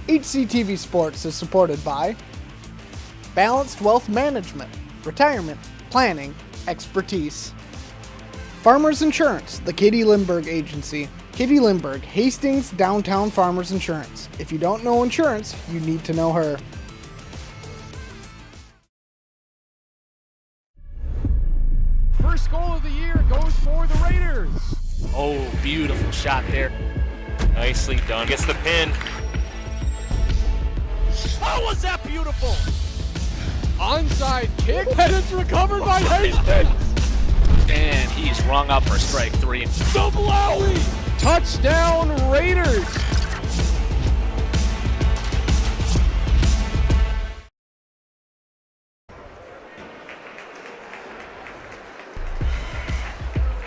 HCTV Sports is supported by Balanced Wealth Management, Retirement, Planning, Expertise. Farmers Insurance, the Katie Lindbergh Agency. Katie Lindbergh, Hastings Downtown Farmers Insurance. If you don't know insurance, you need to know her. First goal of the year goes for the Raiders. Oh, beautiful shot there. Nicely done. Gets the pin. Oh, was that beautiful? Onside kick, and it's recovered by Hastings. And he's rung up for strike 3. Simley! Touchdown Raiders!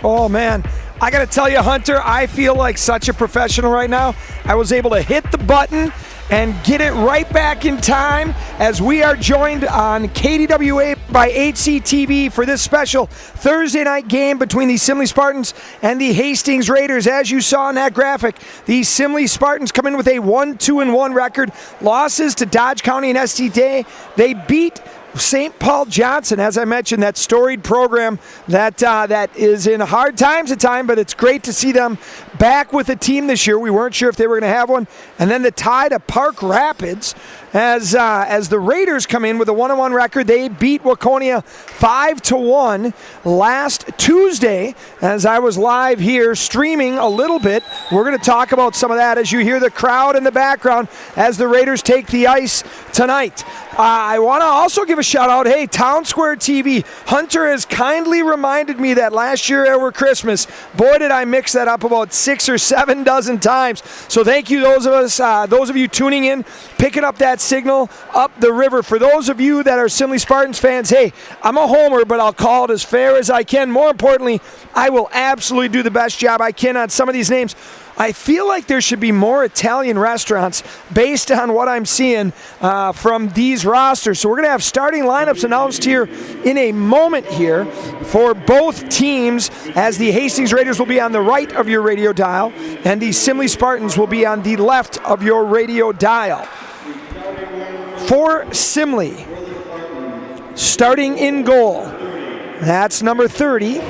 Oh man, I gotta tell you, Hunter, I feel like such a professional right now. I was able to hit the button and get it right back in time as we are joined on KDWA by HCTV for this special Thursday night game between the Simley Spartans and the Hastings Raiders. As you saw in that graphic, the Simley Spartans come in with a 1-2-1 record. Losses to Dodge County and ST. They beat St. Paul Johnson, as I mentioned, that storied program that is in hard times at times, but it's great to see them back with a team this year. We weren't sure if they were going to have one. And then the tie to Park Rapids as the Raiders come in with a 1-1 record. They beat Waconia 5-1 last Tuesday. As I was live here streaming a little bit, we're going to talk about some of that as you hear the crowd in the background as the Raiders take the ice tonight. I want to also give a shout out, hey, Town Square TV. Hunter has kindly reminded me that last year over Christmas, boy did I mix that up about 6 or 7 dozen times. So thank you those of you tuning in, picking up that signal up the river. For those of you that are Simley Spartans fans, hey, I'm a homer, but I'll call it as fair as I can. More importantly, I will absolutely do the best job I can on some of these names. I feel like there should be more Italian restaurants based on what I'm seeing from these rosters. So we're going to have starting lineups announced here in a moment here for both teams, as the Hastings Raiders will be on the right of your radio dial and the Simley Spartans will be on the left of your radio dial. For Simley, starting in goal, that's number 30,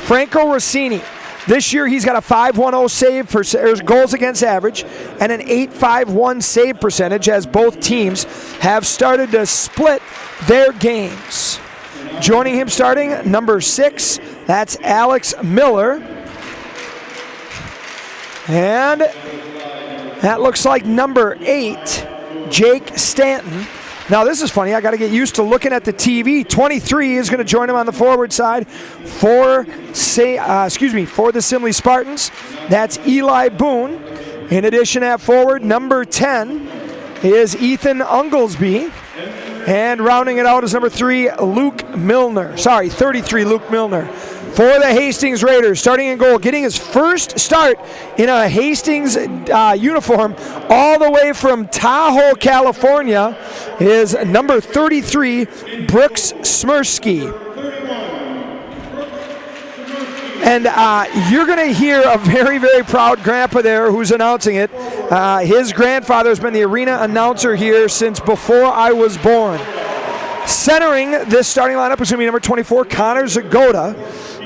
Franco Rossini. This year he's got a .510 save goals against average and an .851 save percentage, as both teams have started to split their games. Joining him starting, number 6, that's Alex Miller. And that looks like number 8, Jake Stanton. Now this is funny, I got to get used to looking at the TV. 23 is going to join him on the forward side for the Simley Spartans. That's Eli Boone. In addition, at forward, number 10 is Ethan Unglesby. And rounding it out is number 33, Luke Milner. For the Hastings Raiders, starting in goal, getting his first start in a Hastings uniform all the way from Tahoe, California, is number 33, Brooks Smirsky. And you're going to hear a very, very proud grandpa there who's announcing it. His grandfather has been the arena announcer here since before I was born. Centering this starting lineup is going to be number 24, Connor Zagoda.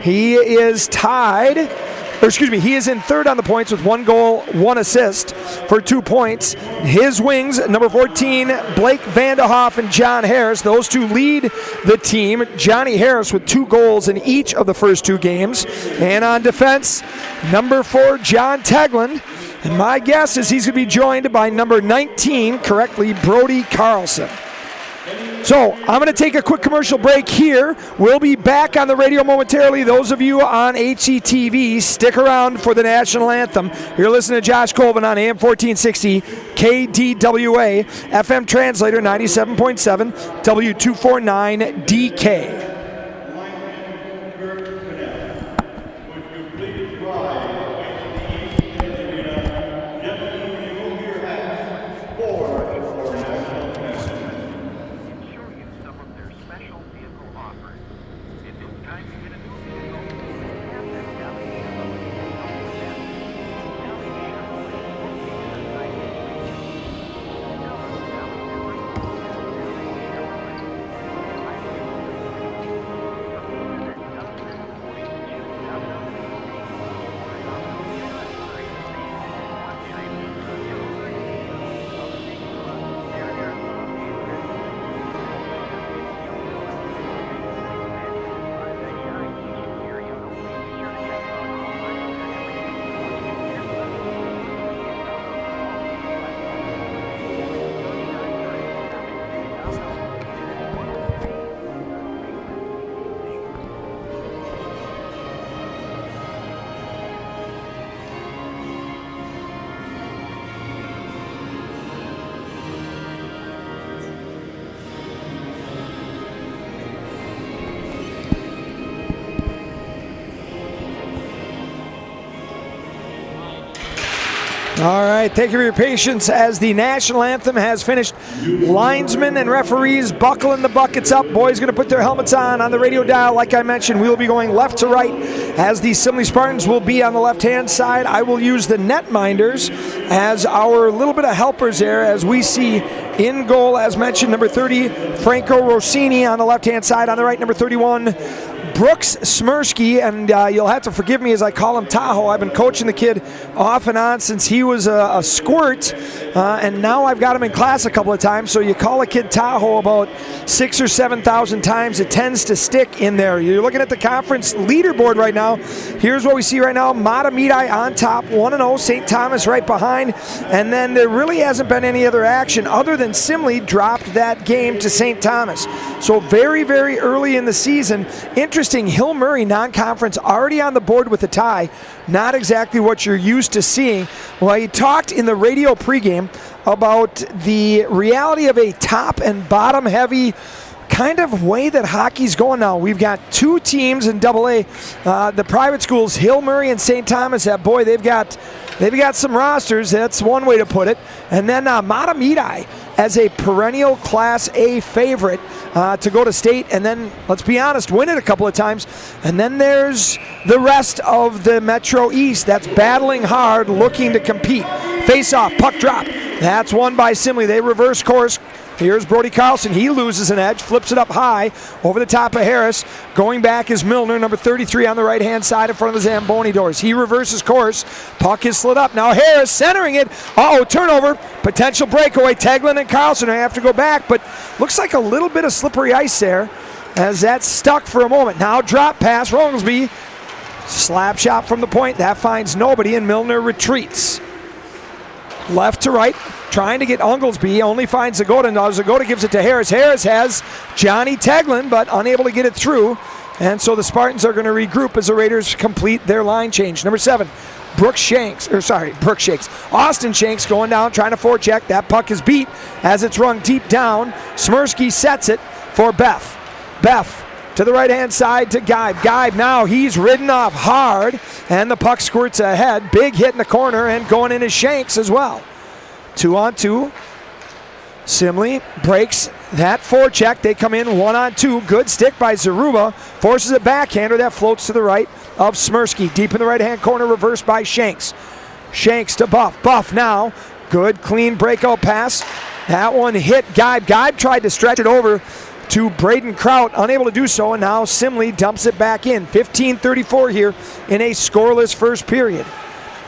He is he is in third on the points with 1 goal, 1 assist for 2 points. His wings, number 14, Blake Vanderhoff and John Harris. Those two lead the team. Johnny Harris with 2 goals in each of the first 2 games. And on defense, number 4, John Tegland. And my guess is he's going to be joined by number 19, correctly, Brody Carlson. So I'm going to take a quick commercial break here. We'll be back on the radio momentarily. Those of you on HCTV, stick around for the national anthem. You're listening to Josh Colvin on AM 1460, KDWA, FM translator 97.7, W249 DK. All right, thank you for your patience as the national anthem has finished. Linesmen and referees buckling the buckets up. Boys going to put their helmets on the radio dial. Like I mentioned, we will be going left to right as the Simley Spartans will be on the left-hand side. I will use the netminders as our little bit of helpers there as we see in goal, as mentioned, number 30, Franco Rossini on the left-hand side. On the right, number 31, Brooks Smirsky, and you'll have to forgive me as I call him Tahoe. I've been coaching the kid off and on since he was a squirt, and now I've got him in class a couple of times. So you call a kid Tahoe about 6,000 or 7,000 times, it tends to stick in there. You're looking at the conference leaderboard right now. Here's what we see right now. Matamidi on top, 1-0. St. Thomas right behind, and then there really hasn't been any other action other than Simley dropped that game to St. Thomas. So very, very early in the season. Interesting, Hill Murray non-conference already on the board with a tie. Not exactly what you're used to seeing. Well, he talked in the radio pregame about the reality of a top and bottom heavy kind of way that hockey's going now. We've got two teams in AA. The private schools, Hill Murray and St. Thomas, they've got some rosters. That's one way to put it. And then Matamidi as a perennial Class A favorite to go to state, and then, let's be honest, win it a couple of times. And then there's the rest of the Metro East that's battling hard, looking to compete. Face-off, puck drop. That's won by Simley. They reverse course. Here's Brody Carlson. He loses an edge, flips it up high over the top of Harris. Going back is Milner, number 33 on the right-hand side in front of the Zamboni doors. He reverses course. Puck is slid up. Now Harris centering it. Uh-oh, turnover. Potential breakaway. Teglin and Carlson have to go back, but looks like a little bit of slippery ice there as that's stuck for a moment. Now drop pass. Rogelsby. Slap shot from the point. That finds nobody, and Milner retreats. Left to right, trying to get Unglesby, only finds Zagoda. Now Zagoda gives it to Harris. Harris has Johnny Teglin, but unable to get it through. And so the Spartans are going to regroup as the Raiders complete their line change. Number 7, Brooks Shanks. Austin Shanks going down, trying to forecheck. That puck is beat as it's run deep down. Smirsky sets it for Beff. Beff to the right-hand side to Geib. Geib now, he's ridden off hard, and the puck squirts ahead. Big hit in the corner, and going in is Shanks as well. 2-on-2. Simley breaks that forecheck. They come in 1-on-2. Good stick by Zaruba. Forces a backhander that floats to the right of Smirsky. Deep in the right-hand corner, reversed by Shanks. Shanks to Buff. Buff now. Good, clean breakout pass. That one hit Geib. Geib tried to stretch it over to Braden Kraut, unable to do so, and now Simley dumps it back in. 15:34 here in a scoreless first period.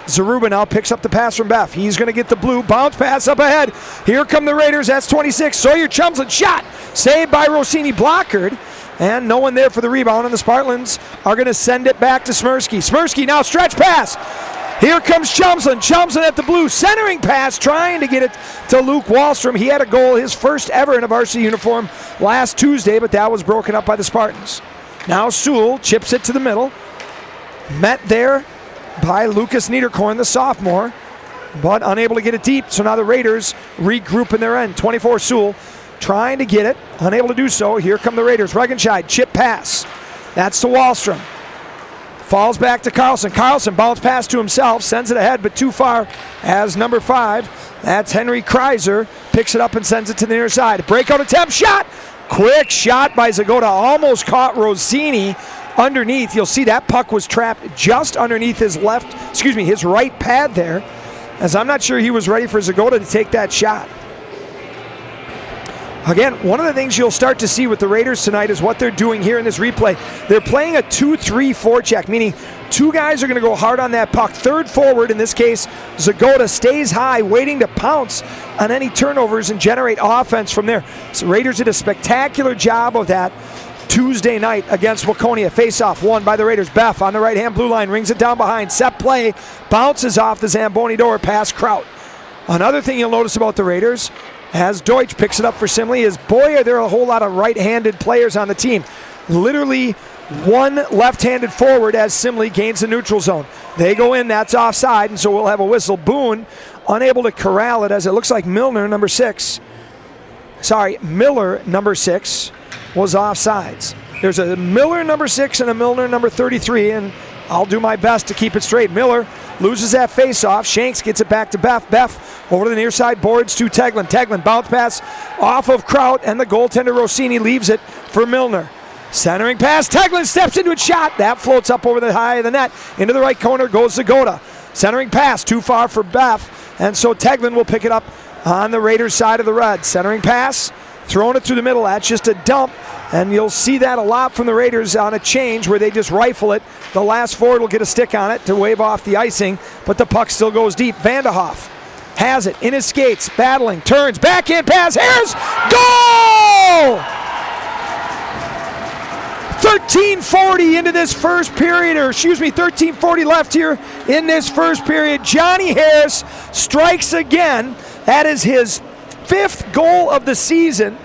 Zaruba now picks up the pass from Beff. He's going to get the blue. Bounce pass up ahead. Here come the Raiders. That's 26. Sawyer Chumslin shot. Saved by Rossini. Blockard. And no one there for the rebound, and the Spartans are going to send it back to Smirsky. Smirsky now stretch pass. Here comes Chumslin. Chumslin at the blue. Centering pass, trying to get it to Luke Wallstrom. He had a goal, his first ever in a varsity uniform last Tuesday, but that was broken up by the Spartans. Now Sewell chips it to the middle. Met there by Lucas Niederkorn, the sophomore, but unable to get it deep. So now the Raiders regroup in their end. 24 Sewell trying to get it, unable to do so. Here come the Raiders. Regenscheid, chip pass. That's to Wallstrom. Falls back to Carlson. Carlson bounce pass to himself, sends it ahead, but too far as number 5. That's Henry Kreiser. Picks it up and sends it to the near side. Breakout attempt, shot! Quick shot by Zagoda. Almost caught Rossini underneath. You'll see that puck was trapped just underneath his right pad there, as I'm not sure he was ready for Zagoda to take that shot. Again, one of the things you'll start to see with the Raiders tonight is what they're doing here in this replay. They're playing a 2-3 forecheck, meaning two guys are going to go hard on that puck. Third forward, in this case, Zagoda stays high, waiting to pounce on any turnovers and generate offense from there. So Raiders did a spectacular job of that Tuesday night against Waconia. Face-off won by the Raiders. Beff on the right-hand blue line, rings it down behind. Set play, bounces off the Zamboni door, past Kraut. Another thing you'll notice about the Raiders, as Deutsch picks it up for Simley, is boy, are there a whole lot of right-handed players on the team. Literally one left-handed forward as Simley gains the neutral zone. They go in, that's offside, and so we'll have a whistle. Boone unable to corral it, as it looks like Miller, number 6, was offsides. There's a Miller number 6 and a Milner number 33, and I'll do my best to keep it straight. Miller loses that face-off. Shanks gets it back to Beff. Beff over to the near side boards to Teglin. Teglin bounce pass off of Kraut, and the goaltender Rossini leaves it for Milner. Centering pass. Teglin steps into a shot. That floats up over the high of the net. Into the right corner goes Zagoda. Centering pass too far for Beff, and so Teglin will pick it up on the Raiders side of the Reds. Centering pass, throwing it through the middle. That's just a dump, and you'll see that a lot from the Raiders on a change where they just rifle it. The last forward will get a stick on it to wave off the icing, but the puck still goes deep. Vanderhoff has it in his skates, battling, turns, backhand pass, Harris, goal! 13:40 into this first period, 13:40 left here in this first period. Johnny Harris strikes again. That is his 5th goal of the season.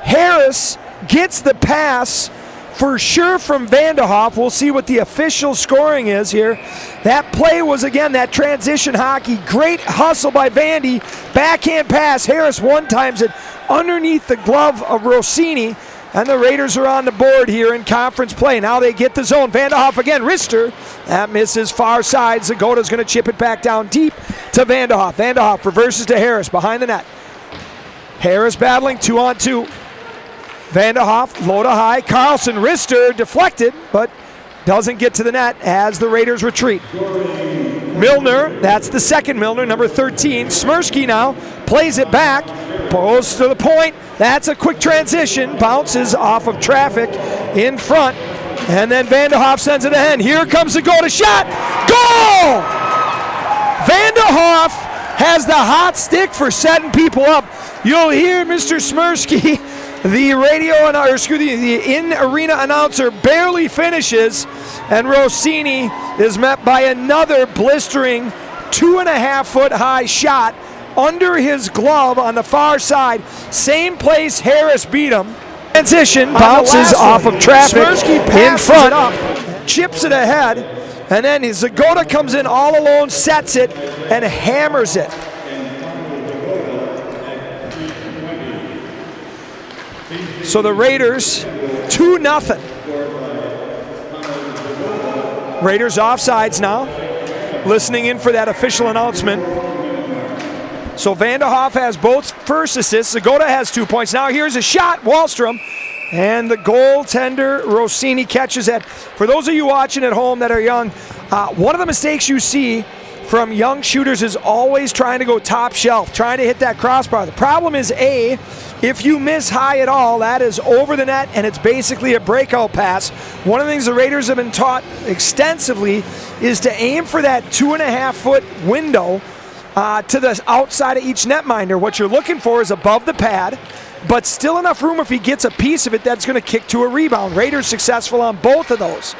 Harris gets the pass for sure from Vanderhoff. We'll see what the official scoring is here. That play was, again, that transition hockey. Great hustle by Vandy. Backhand pass. Harris one-times it underneath the glove of Rossini. And the Raiders are on the board here in conference play. Now they get the zone. Vanderhoff again. Rister. That misses far side. Zagoda's going to chip it back down deep to Vanderhoff. Vanderhoff reverses to Harris behind the net. Harris battling 2-on-2. Vanderhoff low to high. Carlson. Rister deflected, but doesn't get to the net as the Raiders retreat. Milner, that's the second Milner, number 13. Smirsky now plays it back, goes to the point. That's a quick transition, bounces off of traffic in front, and then Vanderhoff sends it ahead. Here comes the goal to shot. Goal! Vanderhoff has the hot stick for setting people up. You'll hear Mr. Smirsky, the in-arena announcer, barely finishes, and Rossini is met by another blistering 2.5-foot high shot under his glove on the far side. Same place Harris beat him. Transition, bounces off of traffic in front, chips it ahead, and then Zagoda comes in all alone, sets it, and hammers it. So the Raiders, 2-0. Raiders offsides now. Listening in for that official announcement. So Vanderhoff has both first assists. Zagoda has 2 points. Now here's a shot, Wahlstrom. And the goaltender, Rossini, catches it. For those of you watching at home that are young, one of the mistakes you see from young shooters is always trying to go top shelf, trying to hit that crossbar. The problem is, A, if you miss high at all, that is over the net, and it's basically a breakout pass. One of the things the Raiders have been taught extensively is to aim for that 2.5-foot window to the outside of each netminder. What you're looking for is above the pad, but still enough room if he gets a piece of it that's going to kick to a rebound. Raiders successful on both of those.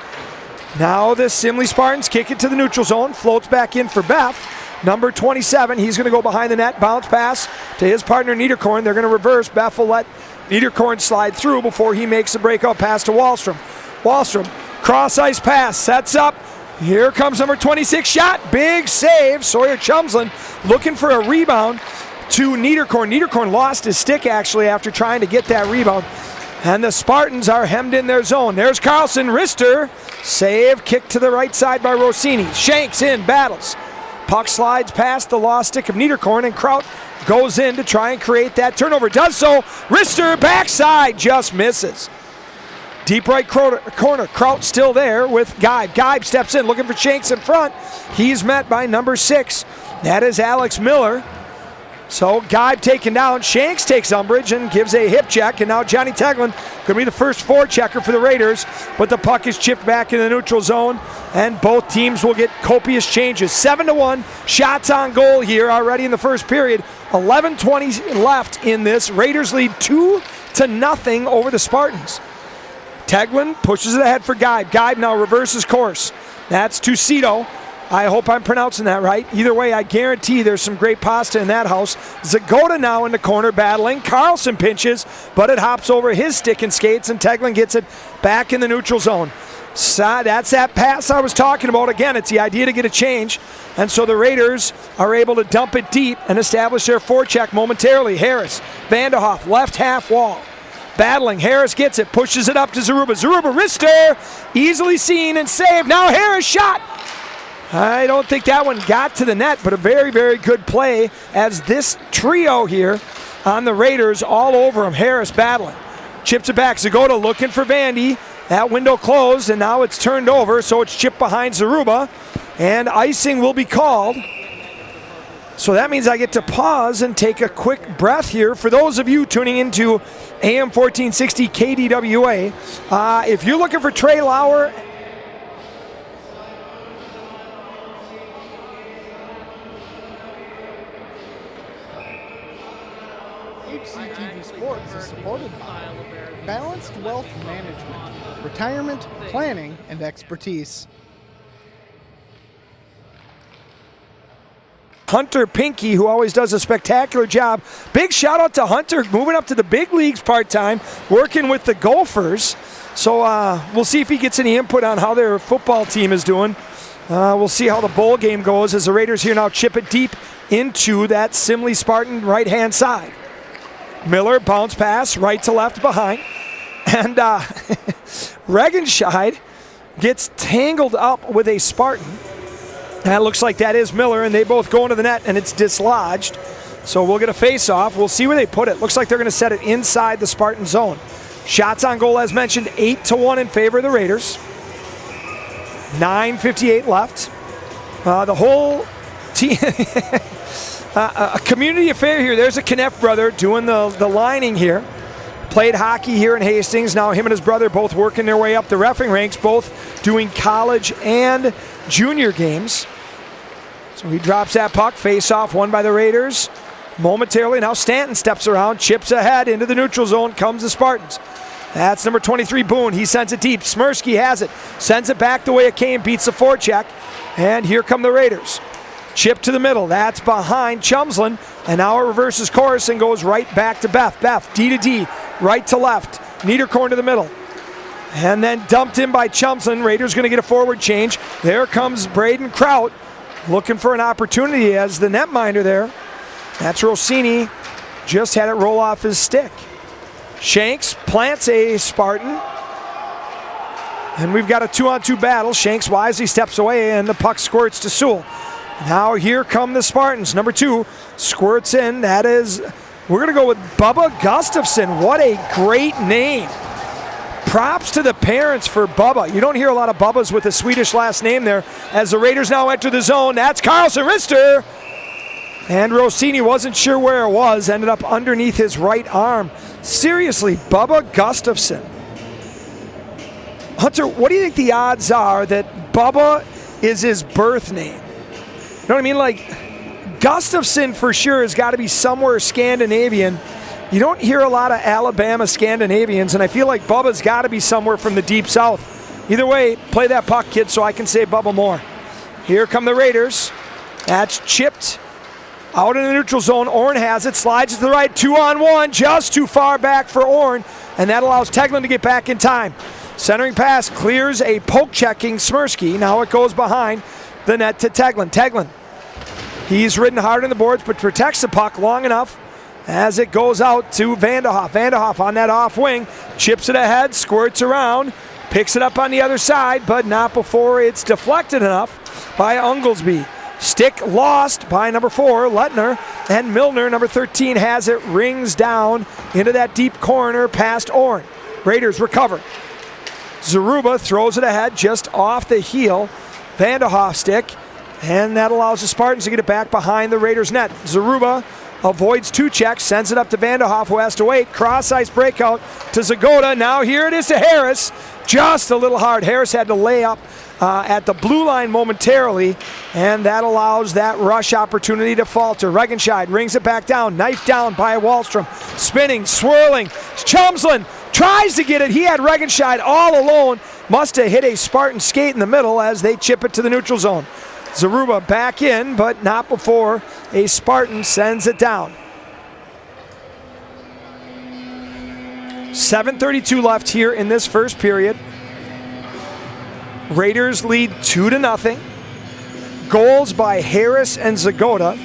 Now the Simley Spartans kick it to the neutral zone, floats back in for Beff. Number 27, he's going to go behind the net, bounce pass to his partner Niederkorn. They're going to reverse. Beff will let Niederkorn slide through before he makes the breakout pass to Wahlstrom. Wahlstrom, cross-ice pass, sets up. Here comes number 26, shot, big save. Sawyer Chumslin looking for a rebound to Niederkorn. Niederkorn lost his stick actually after trying to get that rebound. And the Spartans are hemmed in their zone. There's Carlson, Rister, save, kick to the right side by Rossini. Shanks in, battles. Puck slides past the lost stick of Niederkorn, and Kraut goes in to try and create that turnover. Does so. Rister, backside, just misses. Deep right corner. Kraut still there with Geib. Geib steps in, looking for Shanks in front. He's met by number 6. That is Alex Miller. So Geib taken down. Shanks takes umbrage and gives a hip check. And now Johnny Teglin going to be the first forechecker for the Raiders. But the puck is chipped back in the neutral zone. And both teams will get copious changes. 7-1 shots on goal here already in the first period. 11:20 left in this. Raiders lead 2-0 over the Spartans. Teglin pushes it ahead for Geib. Geib now reverses course. That's to Cito. I hope I'm pronouncing that right. Either way, I guarantee there's some great pasta in that house. Zagoda now in the corner battling. Carlson pinches, but it hops over his stick and skates, and Teglin gets it back in the neutral zone. So that's that pass I was talking about. Again, it's the idea to get a change. And so the Raiders are able to dump it deep and establish their forecheck momentarily. Harris, Vanderhoff, left half wall. battling. Harris gets it, pushes it up to Zaruba. Zaruba, wrister, easily seen and saved. Now Harris shot. I don't think that one got to the net, but a very, very good play as this trio here on the Raiders all over him. Harris battling. Chips it back. Zagota looking for Vandy. That window closed, and now it's turned over, so it's chipped behind Zaruba, and icing will be called. So that means I get to pause and take a quick breath here. For those of you tuning into AM 1460 KDWA, if you're looking for Trey Lauer, HCTV Sports is supported by Balanced Wealth Management, Retirement, Planning, and Expertise. Hunter Pinky, who always does a spectacular job. Big shout out to Hunter, moving up to the big leagues part-time, working with the Gophers. So we'll see if he gets any input on how their football team is doing. We'll see how the bowl game goes as the Raiders here now chip it deep into that Simley Spartan right-hand side. Miller, bounce pass, right to left behind. And Regenscheid gets tangled up with a Spartan. That looks like that is Miller, and they both go into the net, and it's dislodged. So we'll get a face-off. We'll see where they put it. Looks like they're going to set it inside the Spartan zone. Shots on goal, as mentioned, 8-1 in favor of the Raiders. 9:58 left. The whole team... a community affair here. There's a Kneff brother doing the lining here. Played hockey here in Hastings. Now him and his brother both working their way up the reffing ranks, both doing college and junior games. So he drops that puck. Face-off won by the Raiders. Momentarily, now Stanton steps around, chips ahead into the neutral zone, comes the Spartans. That's number 23, Boone. He sends it deep. Smirsky has it. Sends it back the way it came, beats the forecheck. And here come the Raiders. Chip to the middle. That's behind Chumsland. And now it reverses course and goes right back to Beth. Beth, D to D, right to left. Niederkorn to the middle. And then dumped in by Chumsland. Raiders going to get a forward change. There comes Braden Kraut looking for an opportunity as the netminder there. That's Rossini. Just had it roll off his stick. Shanks plants a Spartan. And we've got a 2-on-2 battle. Shanks wisely steps away and the puck squirts to Sewell. Now here come the Spartans. Number 2 squirts in. That is, we're going to go with Bubba Gustafson. What a great name. Props to the parents for Bubba. You don't hear a lot of Bubbas with a Swedish last name there. As the Raiders now enter the zone, that's Carlson Rister. And Rossini wasn't sure where it was. Ended up underneath his right arm. Seriously, Bubba Gustafson. Hunter, what do you think the odds are that Bubba is his birth name? You know what I mean? Like, Gustafson for sure has got to be somewhere Scandinavian. You don't hear a lot of Alabama Scandinavians, and I feel like Bubba's got to be somewhere from the deep south. Either way, play that puck, kid, so I can say Bubba more. Here come the Raiders. That's chipped out in the neutral zone. Orn has it, slides to the right, 2-on-1, just too far back for Orn, and that allows Teglin to get back in time. Centering pass clears a poke-checking Smirsky. Now it goes behind the net to Teglin. Teglin, he's ridden hard on the boards, but protects the puck long enough as it goes out to Vanderhoff. Vanderhoff on that off wing, chips it ahead, squirts around, picks it up on the other side, but not before it's deflected enough by Unglesby. Stick lost by number 4, Lettner, and Milner, number 13, has it, rings down into that deep corner past Orn. Raiders recover. Zaruba throws it ahead just off the heel. Vanderhoff stick, and that allows the Spartans to get it back behind the Raiders net. Zaruba avoids 2 checks, sends it up to Vanderhoff, who has to wait. Cross-ice breakout to Zagota. Now here it is to Harris. Just a little hard. Harris had to lay up at the blue line momentarily, and that allows that rush opportunity to falter. Regenscheid rings it back down. Knife down by Wallstrom. Spinning, swirling. Chumsland tries to get it. He had Regenscheid all alone. Must have hit a Spartan skate in the middle as they chip it to the neutral zone. Zaruba back in, but not before a Spartan sends it down. 7:32 left here in this first period. Raiders lead 2-0. Goals by Harris and Zagota,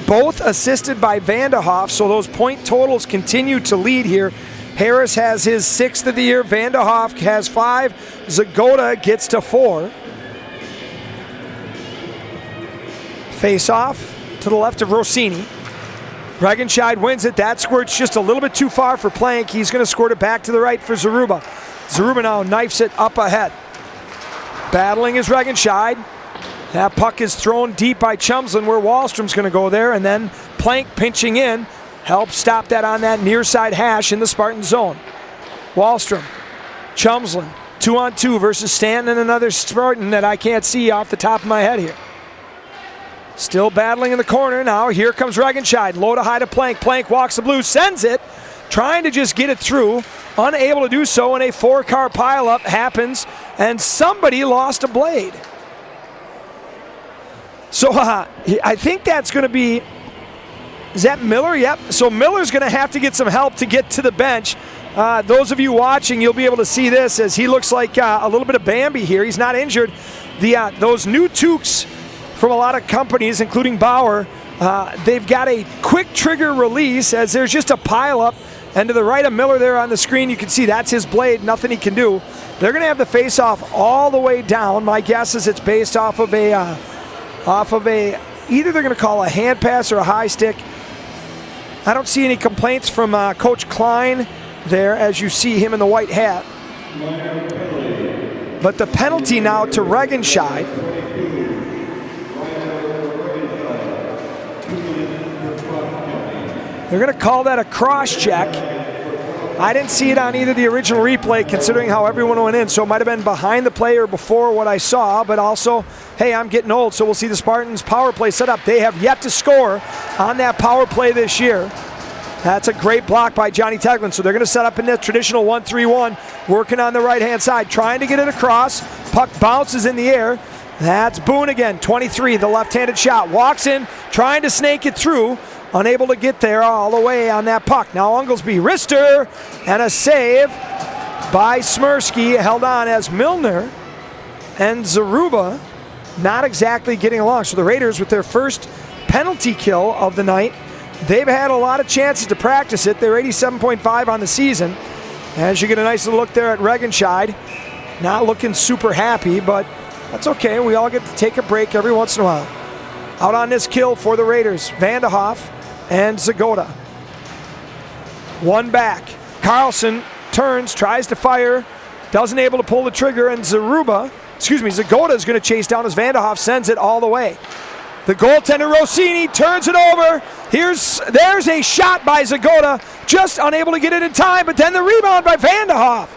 both assisted by Vanderhoff, so those point totals continue to lead here. Harris has his 6th of the year. Vanderhoff has 5. Zagota gets to 4. Face off to the left of Rossini. Regenscheid wins it. That squirt's just a little bit too far for Plank. He's going to squirt it back to the right for Zaruba. Zaruba now knifes it up ahead. Battling is Regenscheid. That puck is thrown deep by Chumslin where Wallstrom's going to go there, and then Plank pinching in helps stop that on that near side hash in the Spartan zone. Wallstrom, Chumslin, 2-on-2 versus Stanton and another Spartan that I can't see off the top of my head here. Still battling in the corner now. Here comes Regenscheid. Low to high to Plank. Plank walks the blue, sends it, trying to just get it through. Unable to do so, and a 4-car pileup happens, and somebody lost a blade. So I think that's going to be, is that Miller? Yep. So Miller's going to have to get some help to get to the bench. Those of you watching, you'll be able to see this as he looks like a little bit of Bambi here. He's not injured. Those new toques from a lot of companies, including Bauer, they've got a quick trigger release as there's just a pileup. And to the right of Miller there on the screen, you can see that's his blade, nothing he can do. They're going to have the face-off all the way down. My guess is it's based off of a, either they're going to call a hand pass or a high stick. I don't see any complaints from Coach Klein there as you see him in the white hat. But the penalty now to Regenscheid. They're going to call that a cross-check. I didn't see it on either the original replay, considering how everyone went in, so it might have been behind the play or before what I saw, but also, hey, I'm getting old, so we'll see the Spartans' power play set up. They have yet to score on that power play this year. That's a great block by Johnny Teglin, so they're going to set up in that traditional 1-3-1, working on the right-hand side, trying to get it across. Puck bounces in the air. That's Boone again, 23, the left-handed shot. Walks in, trying to snake it through. Unable to get there all the way on that puck. Now Unglesby, wrister, and a save by Smirsky, held on as Milner and Zaruba not exactly getting along. So the Raiders with their first penalty kill of the night. They've had a lot of chances to practice it. They're 87.5 on the season. As you get a nice little look there at Regenscheid. Not looking super happy, but that's okay. We all get to take a break every once in a while. Out on this kill for the Raiders, Vanderhoff and Zagota. One back. Carlson turns, tries to fire, doesn't able to pull the trigger, and Zagota is going to chase down as Vanderhoff sends it all the way. The goaltender Rossini turns it over. There's a shot by Zagota, just unable to get it in time, but then the rebound by Vanderhoff.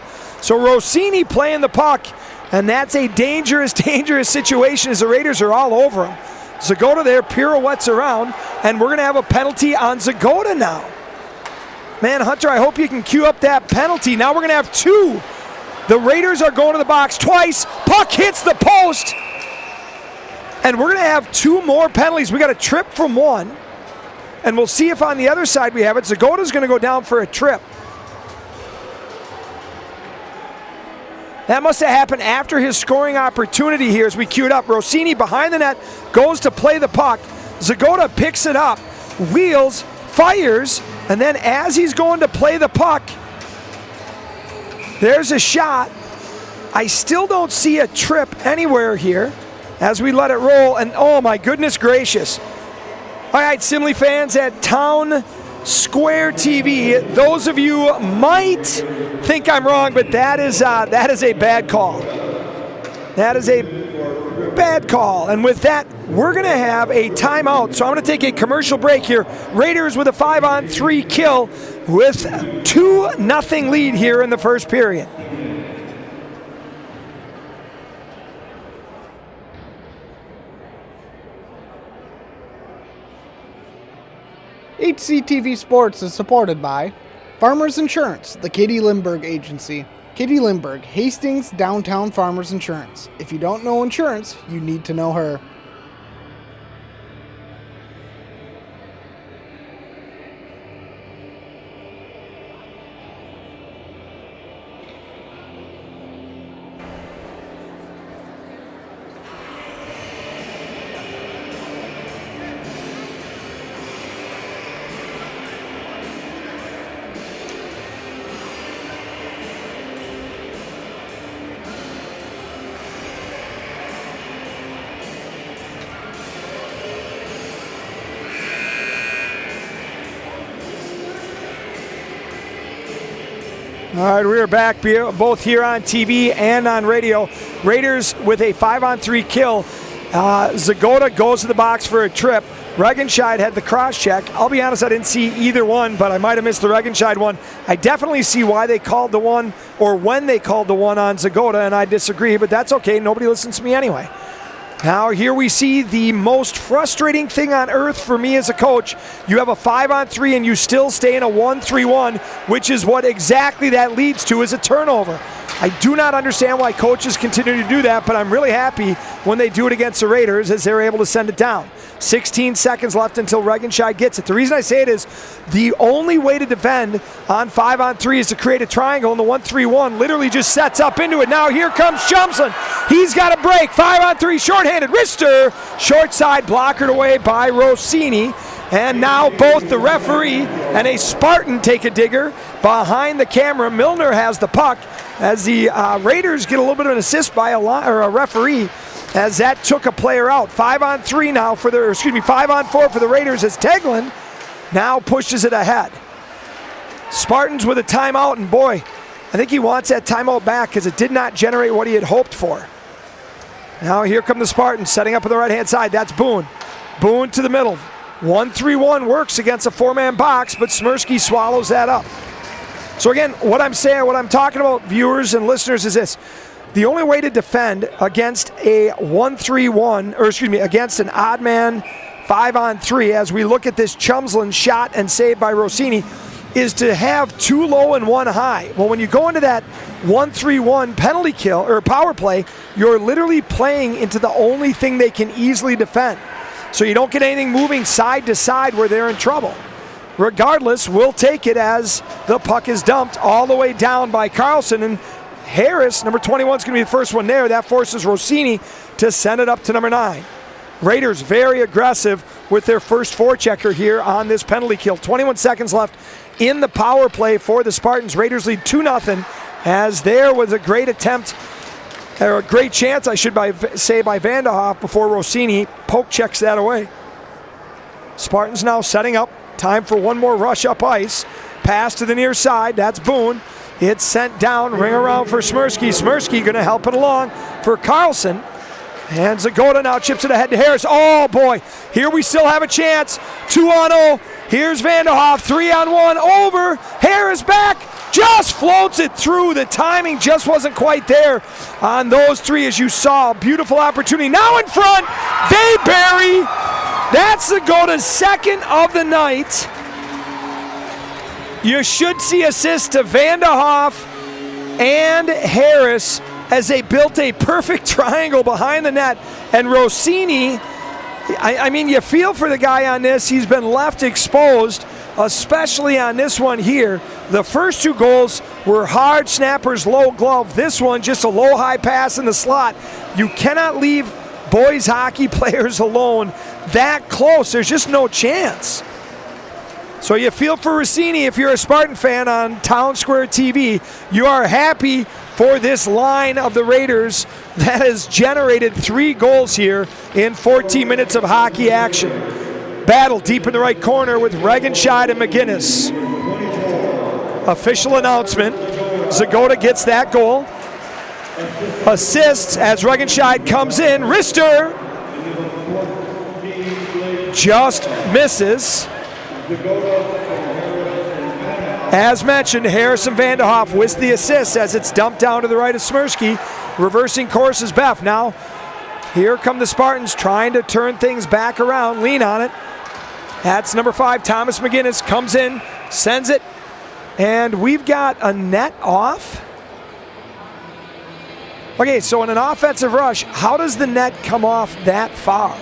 So Rossini playing the puck, and that's a dangerous, dangerous situation as the Raiders are all over him. Zagota there pirouettes around, and we're going to have a penalty on Zagota now. Man, Hunter, I hope you can cue up that penalty. Now we're going to have 2. The Raiders are going to the box twice. Puck hits the post. And we're going to have 2 more penalties. We got a trip from one, and we'll see if on the other side we have it. Zagota's going to go down for a trip. That must have happened after his scoring opportunity here as we queued up. Rossini behind the net goes to play the puck. Zagota picks it up, wheels, fires, and then as he's going to play the puck, there's a shot. I still don't see a trip anywhere here as we let it roll, and oh my goodness gracious. All right, Simley fans at Town Square TV, those of you might think I'm wrong, but that is a bad call. That is a bad call. And with that, we're going to have a timeout. So I'm going to take a commercial break here. Raiders with a 5-on-3 kill with 2-0 lead here in the first period. HCTV Sports is supported by Farmers Insurance, the Katie Lindbergh Agency. Katie Lindbergh, Hastings Downtown Farmers Insurance. If you don't know insurance, you need to know her. All right, we are back both here on TV and on radio. Raiders with a 5-on-3 kill. Zagota goes to the box for a trip. Regenscheid had the cross check. I'll be honest, I didn't see either one, but I might have missed the Regenscheid one. I definitely see why they called the one, or when they called the one on Zagota, and I disagree, but that's okay. Nobody listens to me anyway. Now here we see the most frustrating thing on earth for me as a coach. You have a 5-on-3 and you still stay in a 1-3-1, which is what exactly that leads to, is a turnover. I do not understand why coaches continue to do that, but I'm really happy when they do it against the Raiders as they're able to send it down. 16 seconds left until Regenscheid gets it. The reason I say it is the only way to defend on 5-on-3 is to create a triangle, and the 1-3-1 literally just sets up into it. Now here comes Chumslin. He's got a break. 5-on-3, shorthanded. Wrister, short side, blockered away by Rossini. And now both the referee and a Spartan take a digger behind the camera. Milner has the puck as the Raiders get a little bit of an assist by a referee as that took a player out. 5-on-3 now for the, 5-on-4 for the Raiders as Tegland now pushes it ahead. Spartans with a timeout, and boy, I think he wants that timeout back because it did not generate what he had hoped for. Now here come the Spartans setting up on the right-hand side. That's Boone. Boone to the middle. 1-3-1 works against a 4-man box, but Smirsky swallows that up. So again, what I'm talking about, viewers and listeners, is this. The only way to defend against a 1-3-1, against an odd man 5-on-3, as we look at this Chumslin shot and save by Rossini, is to have 2 low and 1 high. Well, when you go into that 1-3-1 penalty kill or power play, you're literally playing into the only thing they can easily defend. So you don't get anything moving side to side where they're in trouble. Regardless, we'll take it as the puck is dumped all the way down by Carlson, and Harris, number 21, is going to be the first one there. That forces Rossini to send it up to number 9. Raiders very aggressive with their first forechecker here on this penalty kill. 21 seconds left in the power play for the Spartans. Raiders lead 2-0 as there was a great attempt, or a great chance, I should say, by Vanderhoff before Rossini poke checks that away. Spartans now setting up. Time for one more rush up ice. Pass to the near side. That's Boone. It's sent down. Ring around for Smirsky. Smirsky going to help it along for Carlson. And Zagota now chips it ahead to Harris. Oh boy, here we still have a chance. 2-on-0. Here's Vanderhoff. 3-on-1 over. Harris back. Just floats it through. The timing just wasn't quite there on those 3, as you saw. Beautiful opportunity. Now in front. They bury. That's Zagota's second of the night. You should see assists to Vanderhoff and Harris as they built a perfect triangle behind the net. And Rossini, I mean, you feel for the guy on this. He's been left exposed, especially on this one here. The first 2 goals were hard snappers, low glove. This one, just a low-high pass in the slot. You cannot leave boys hockey players alone that close. There's just no chance. So you feel for Rossini if you're a Spartan fan on Town Square TV. You are happy for this line of the Raiders that has generated 3 goals here in 14 minutes of hockey action. Battle deep in the right corner with Regenscheid and McGinnis. Official announcement. Zagota gets that goal. Assists as Regenscheid comes in. Wrister just misses. As mentioned, Harrison Vanderhoff with the assist as it's dumped down to the right of Smirsky. Reversing course is Beff. Now, here come the Spartans trying to turn things back around, lean on it. That's number 5, Thomas McGinnis, comes in, sends it, and we've got a net off. Okay, so in an offensive rush, how does the net come off that far?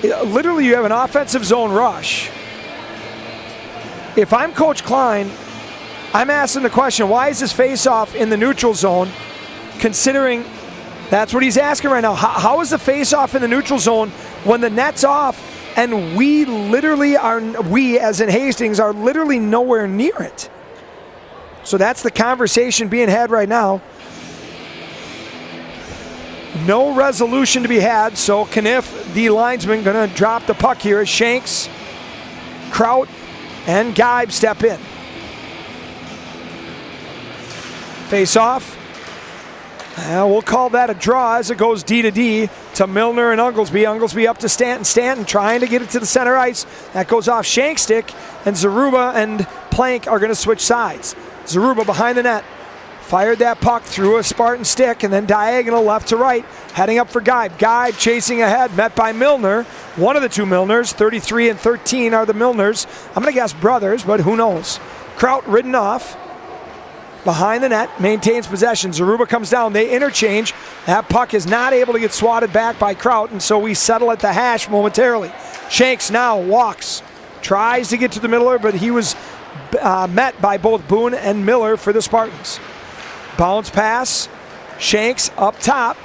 Literally, you have an offensive zone rush. If I'm Coach Klein, I'm asking the question, why is this face-off in the neutral zone, considering that's what he's asking right now. How is the face-off in the neutral zone when the net's off and we as in Hastings are literally nowhere near it? So that's the conversation being had right now. No resolution to be had, so Kniff, the linesman, going to drop the puck here as Shanks, Kraut, and Geib step in. Face off. We'll call that a draw as it goes D to D to Milner and Unglesby. Unglesby up to Stanton. Stanton trying to get it to the center ice. That goes off Shank's stick, and Zaruba and Plank are going to switch sides. Zaruba behind the net. Fired that puck through a Spartan stick and then diagonal left to right, heading up for Geib. Geib chasing ahead, met by Milner. One of the two Milners, 33 and 13 are the Milners. I'm going to guess brothers, but who knows. Kraut ridden off. Behind the net, maintains possession. Zaruba comes down, they interchange. That puck is not able to get swatted back by Kraut, and so we settle at the hash momentarily. Shanks now walks, tries to get to the middler, but he was met by both Boone and Miller for the Spartans. Bounce pass, Shanks up top,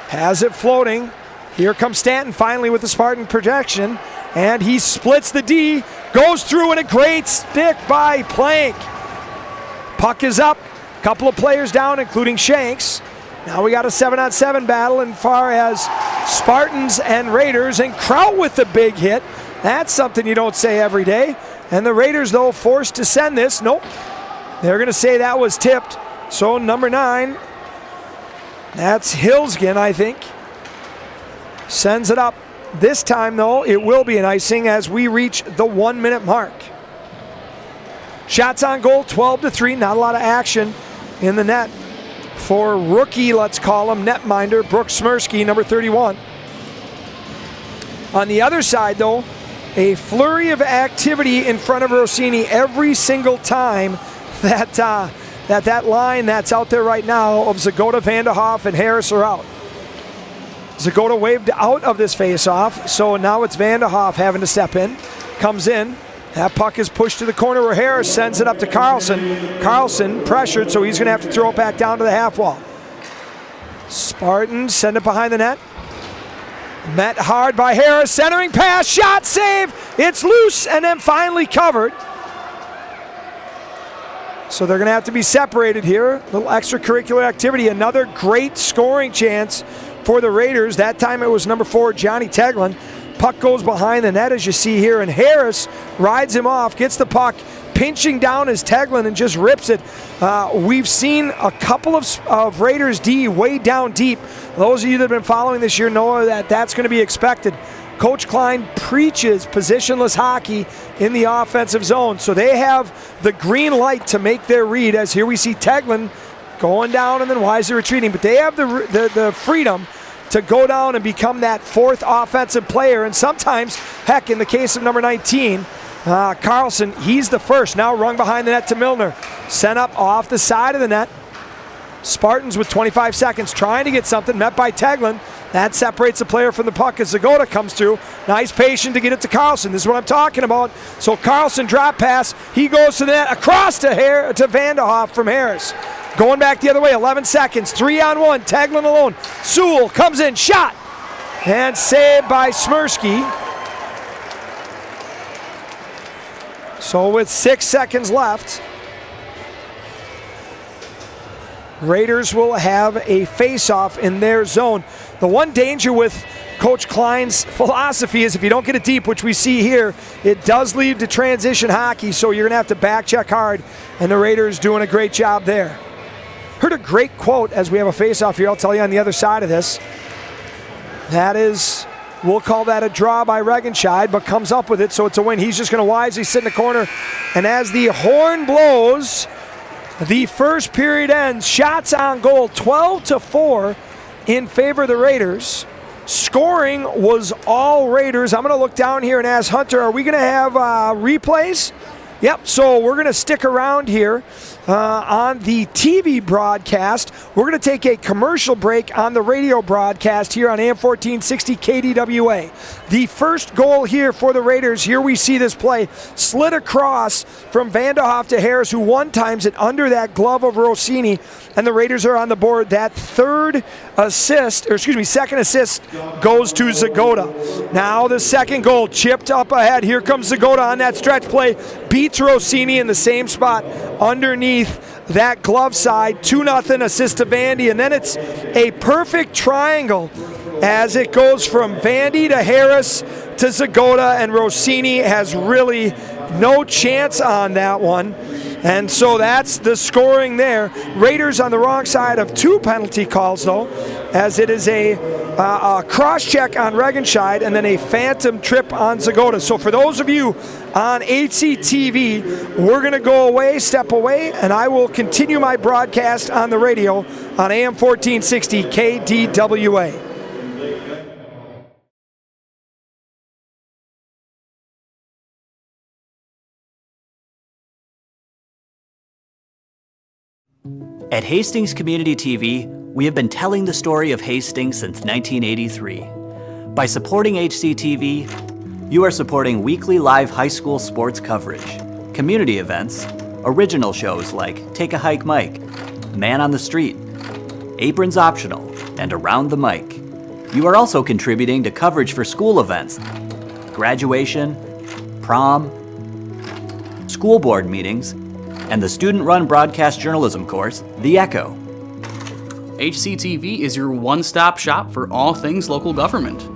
has it floating. Here comes Stanton finally with the Spartan projection, and he splits the D, goes through, and a great stick by Plank. Puck is up, couple of players down, including Shanks. Now we got a 7-on-7 battle in far as Spartans and Raiders, and Kraut with the big hit. That's something you don't say every day. And the Raiders, though, forced to send this. Nope. They're going to say that was tipped. So number 9, that's Hilsgen, I think, sends it up. This time, though, it will be an icing as we reach the 1-minute mark. Shots on goal, 12-3. Not a lot of action in the net for rookie, let's call him, netminder, Brooks Smirsky, number 31. On the other side, though, a flurry of activity in front of Rossini every single time that line that's out there right now of Zagoda, Vanderhoff, and Harris are out. Zagoda waved out of this face-off, so now it's Vanderhoff having to step in. Comes in. That puck is pushed to the corner where Harris sends it up to Carlson. Carlson pressured, so he's going to have to throw it back down to the half wall. Spartans send it behind the net. Met hard by Harris. Centering pass, shot, save. It's loose and then finally covered. So they're going to have to be separated here. A little extracurricular activity. Another great scoring chance for the Raiders. That time it was number 4, Johnny Teglin. Puck goes behind the net, as you see here, and Harris rides him off, gets the puck, pinching down his Teglin and just rips it. We've seen a couple of Raiders D way down deep. Those of you that have been following this year know that that's going to be expected. Coach Klein preaches positionless hockey in the offensive zone, so they have the green light to make their read, as here we see Teglin going down and then wisely retreating, but they have the freedom to go down and become that 4th offensive player. And sometimes, heck, in the case of number 19, Carlson, he's the first. Now rung behind the net to Milner. Sent up off the side of the net. Spartans with 25 seconds trying to get something, met by Teglin. That separates the player from the puck as Zagoda comes through. Nice patient to get it to Carlson. This is what I'm talking about. So Carlson drop pass. He goes to the net, across to Vanderhoff from Harris. Going back the other way, 11 seconds, 3-on-1, Teglin alone. Sewell comes in, shot, and saved by Smirsky. So with 6 seconds left, Raiders will have a face-off in their zone. The one danger with Coach Klein's philosophy is if you don't get it deep, which we see here, it does lead to transition hockey, so you're going to have to back check hard, and the Raiders doing a great job there. Heard a great quote as we have a face-off here. I'll tell you on the other side of this. That is, we'll call that a draw by Regenscheid, but comes up with it, so it's a win. He's just going to wisely sit in the corner. And as the horn blows, the first period ends. Shots on goal, 12-4 in favor of the Raiders. Scoring was all Raiders. I'm going to look down here and ask Hunter, are we going to have replays? Yep, so we're going to stick around here on the TV broadcast. We're going to take a commercial break on the radio broadcast here on AM 1460 KDWA. The first goal here for the Raiders, here we see this play, slid across from Vanderhoff to Harris, who one-times it under that glove of Rossini, and the Raiders are on the board. That second assist goes to Zagoda. Now the second goal, chipped up ahead. Here comes Zagoda on that stretch play, beats Rossini in the same spot underneath that glove side. 2-0 assist to Vandy, and then it's a perfect triangle as it goes from Vandy to Harris to Zagoda, and Rossini has really no chance on that one. And so that's the scoring there. Raiders on the wrong side of 2 penalty calls, though, as it is a cross-check on Regenscheid and then a phantom trip on Zagota. So for those of you on HCTV, we're going to go away, step away, and I will continue my broadcast on the radio on AM 1460 KDWA. At Hastings Community TV, we have been telling the story of Hastings since 1983. By supporting HCTV, you are supporting weekly live high school sports coverage, community events, original shows like Take a Hike Mike, Man on the Street, Aprons Optional, and Around the Mic. You are also contributing to coverage for school events, graduation, prom, school board meetings, and the student-run broadcast journalism course, The Echo. HCTV is your one-stop shop for all things local government.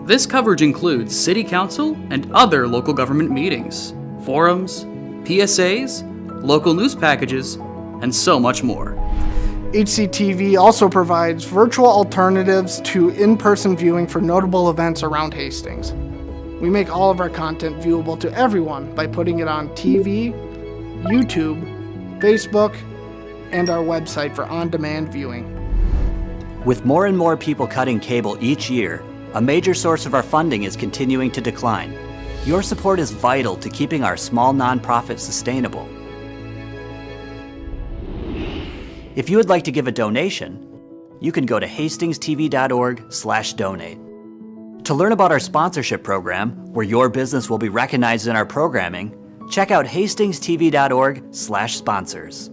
This coverage includes city council and other local government meetings, forums, PSAs, local news packages, and so much more. HCTV also provides virtual alternatives to in-person viewing for notable events around Hastings. We make all of our content viewable to everyone by putting it on TV, YouTube, Facebook, and our website for on-demand viewing. With more and more people cutting cable each year, a major source of our funding is continuing to decline. Your support is vital to keeping our small nonprofit sustainable. If you would like to give a donation, you can go to hastingstv.org/donate. To learn about our sponsorship program, where your business will be recognized in our programming, check out hastingstv.org/sponsors.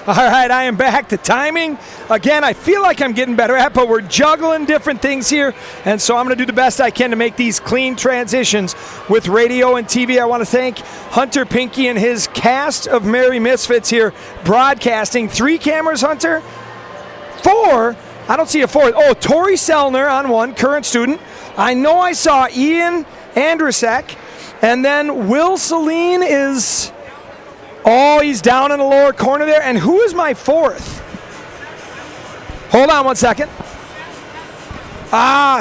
All right, I am back. The timing, again, I feel like I'm getting better at, but we're juggling different things here, and so I'm going to do the best I can to make these clean transitions with radio and TV. I want to thank Hunter Pinky and his cast of Merry Misfits here broadcasting. 3 cameras, Hunter? 4? I don't see a 4th. Oh, Tori Selner on one, current student. I know I saw Ian Andrasek, and then Will Celine is... Oh, he's down in the lower corner there. And who is my 4th? Hold on one second.